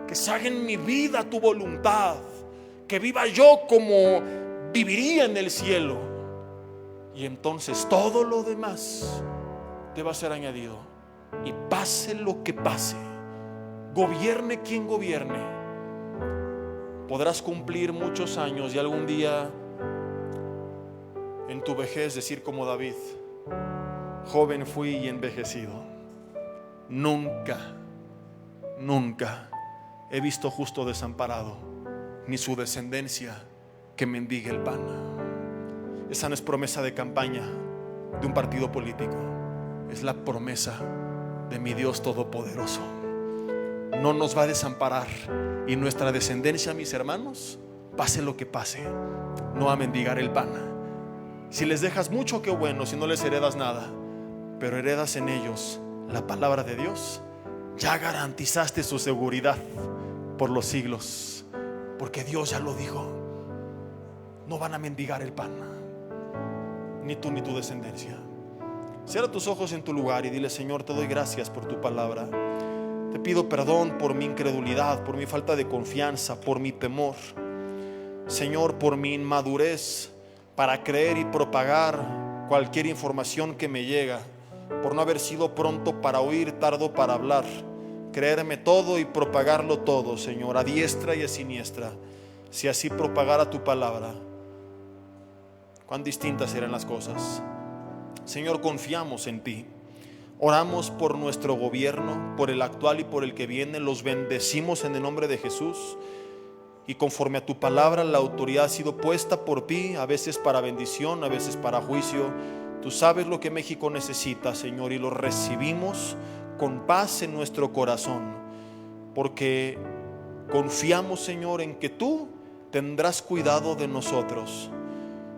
que se haga en mi vida tu voluntad, que viva yo como viviría en el cielo, y entonces todo lo demás te va a ser añadido. Y pase lo que pase, gobierne quien gobierne, podrás cumplir muchos años y algún día en tu vejez decir como David: joven fui y envejecido, nunca he visto justo desamparado, ni su descendencia que mendigue el pan. Esa no es promesa de campaña de un partido político, es la promesa de mi Dios todopoderoso. No nos va a desamparar, y nuestra descendencia, mis hermanos, pase lo que pase, no va a mendigar el pan. Si les dejas mucho, qué bueno. Si no les heredas nada, pero heredas en ellos la palabra de Dios, ya garantizaste su seguridad por los siglos, porque Dios ya lo dijo. No van a mendigar el pan, ni tú ni tu descendencia. Cierra tus ojos en tu lugar y dile: Señor, te doy gracias por tu palabra. Te pido perdón por mi incredulidad, por mi falta de confianza, por mi temor. Señor, por mi inmadurez para creer y propagar cualquier información que me llega, por no haber sido pronto para oír, tardo para hablar, creerme todo y propagarlo todo, Señor, a diestra y a siniestra. Si así propagara tu palabra, cuán distintas serán las cosas. Señor, confiamos en ti. Oramos por nuestro gobierno, por el actual y por el que viene. Los bendecimos en el nombre de Jesús. Y conforme a tu palabra, la autoridad ha sido puesta por ti, a veces para bendición, a veces para juicio. Tú sabes lo que México necesita, Señor, y lo recibimos con paz en nuestro corazón, porque confiamos, Señor, en que tú tendrás cuidado de nosotros.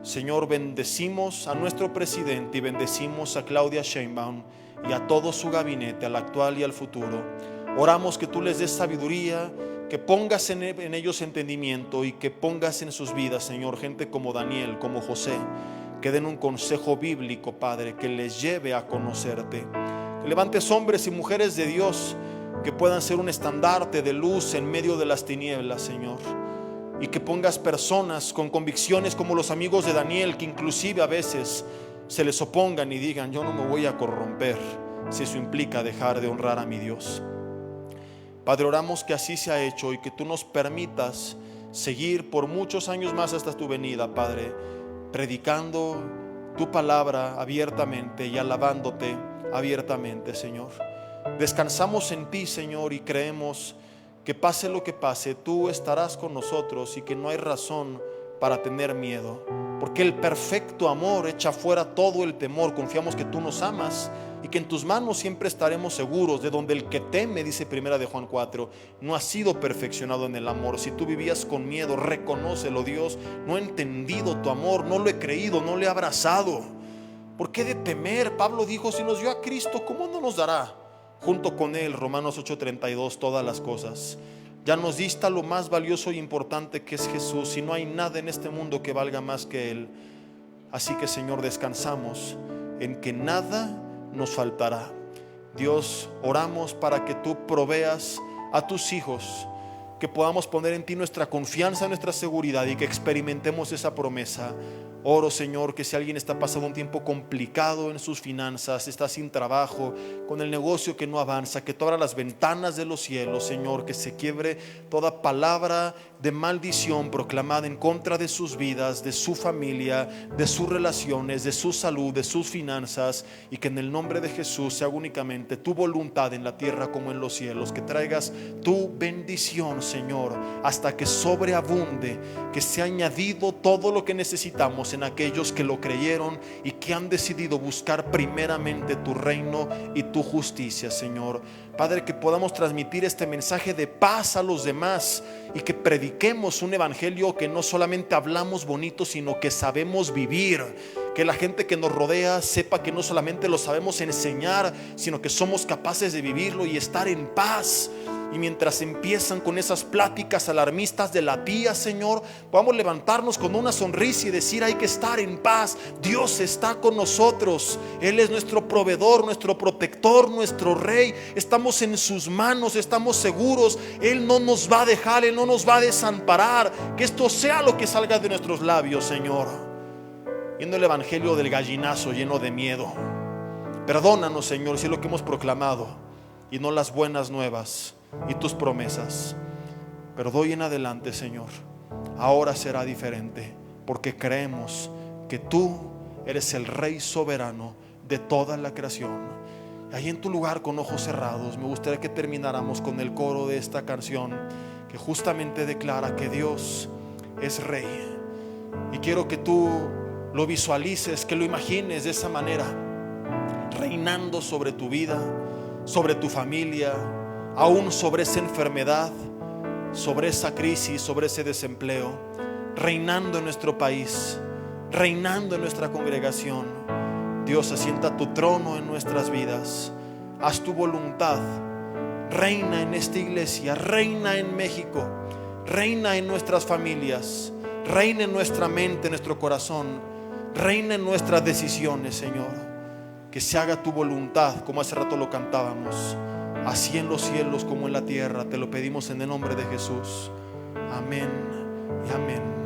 Señor, bendecimos a nuestro presidente y bendecimos a Claudia Sheinbaum y a todo su gabinete, al actual y al futuro. Oramos que tú les des sabiduría, que pongas en ellos entendimiento y que pongas en sus vidas, Señor, gente como Daniel, como José, que den un consejo bíblico, Padre, que les lleve a conocerte. Que levantes hombres y mujeres de Dios que puedan ser un estandarte de luz en medio de las tinieblas, Señor. Y que pongas personas con convicciones como los amigos de Daniel, que inclusive a veces se les opongan y digan: yo no me voy a corromper si eso implica dejar de honrar a mi Dios. Padre, oramos que así se ha hecho y que tú nos permitas seguir por muchos años más hasta tu venida, Padre, predicando tu palabra abiertamente y alabándote abiertamente, Señor. Descansamos en ti, Señor, y creemos que pase lo que pase, tú estarás con nosotros y que no hay razón para tener miedo, porque el perfecto amor echa fuera todo el temor. Confiamos que tú nos amas y que en tus manos siempre estaremos seguros, de donde el que teme, dice primera de Juan 4, no ha sido perfeccionado en el amor. Si tú vivías con miedo, reconócelo: Dios, no he entendido tu amor, no lo he creído, no lo he abrazado. ¿Por qué de temer? Pablo dijo: si nos dio a Cristo, ¿cómo no nos dará junto con Él, Romanos 8:32, todas las cosas? Ya nos dista lo más valioso y importante, que es Jesús, y no hay nada en este mundo que valga más que Él. Así que, Señor, descansamos en que nada nos faltará. Dios, oramos para que tú proveas a tus hijos, que podamos poner en ti nuestra confianza, nuestra seguridad, y que experimentemos esa promesa. Oro, Señor, que si alguien está pasando un tiempo complicado en sus finanzas, está sin trabajo, con el negocio que no avanza, que tú abras las ventanas de los cielos, Señor, que se quiebre toda palabra de maldición proclamada en contra de sus vidas, de su familia, de sus relaciones, de su salud, de sus finanzas, y que en el nombre de Jesús se haga únicamente tu voluntad en la tierra como en los cielos. Que traigas tu bendición, Señor, hasta que sobreabunde, que sea añadido todo lo que necesitamos en aquellos que lo creyeron y que han decidido buscar primeramente tu reino y tu justicia, Señor. Padre, que podamos transmitir este mensaje de paz a los demás y que prediquemos un evangelio que no solamente hablamos bonito, sino que sabemos vivir. Que la gente que nos rodea sepa que no solamente lo sabemos enseñar, sino que somos capaces de vivirlo y estar en paz. Y mientras empiezan con esas pláticas alarmistas de la tía, Señor, podamos levantarnos con una sonrisa y decir: hay que estar en paz. Dios está con nosotros. Él es nuestro proveedor, nuestro protector, nuestro rey. Estamos en sus manos, estamos seguros. Él no nos va a dejar, Él no nos va a desamparar. Que esto sea lo que salga de nuestros labios, Señor. Viendo el evangelio del gallinazo lleno de miedo. Perdónanos, Señor, si es lo que hemos proclamado y no las buenas nuevas y tus promesas. Pero de hoy en adelante, Señor, ahora será diferente, porque creemos que tú eres el Rey soberano de toda la creación. Ahí en tu lugar, con ojos cerrados, me gustaría que termináramos con el coro de esta canción, que justamente declara que Dios es Rey. Y quiero que tú lo visualices, que lo imagines de esa manera, reinando sobre tu vida, sobre tu familia, aún sobre esa enfermedad, sobre esa crisis, sobre ese desempleo, reinando en nuestro país, reinando en nuestra congregación. Dios, asienta tu trono en nuestras vidas, haz tu voluntad, reina en esta iglesia, reina en México, reina en nuestras familias, reina en nuestra mente, en nuestro corazón, reina en nuestras decisiones, Señor. Que se haga tu voluntad, como hace rato lo cantábamos, así en los cielos como en la tierra. Te lo pedimos en el nombre de Jesús. Amén y amén.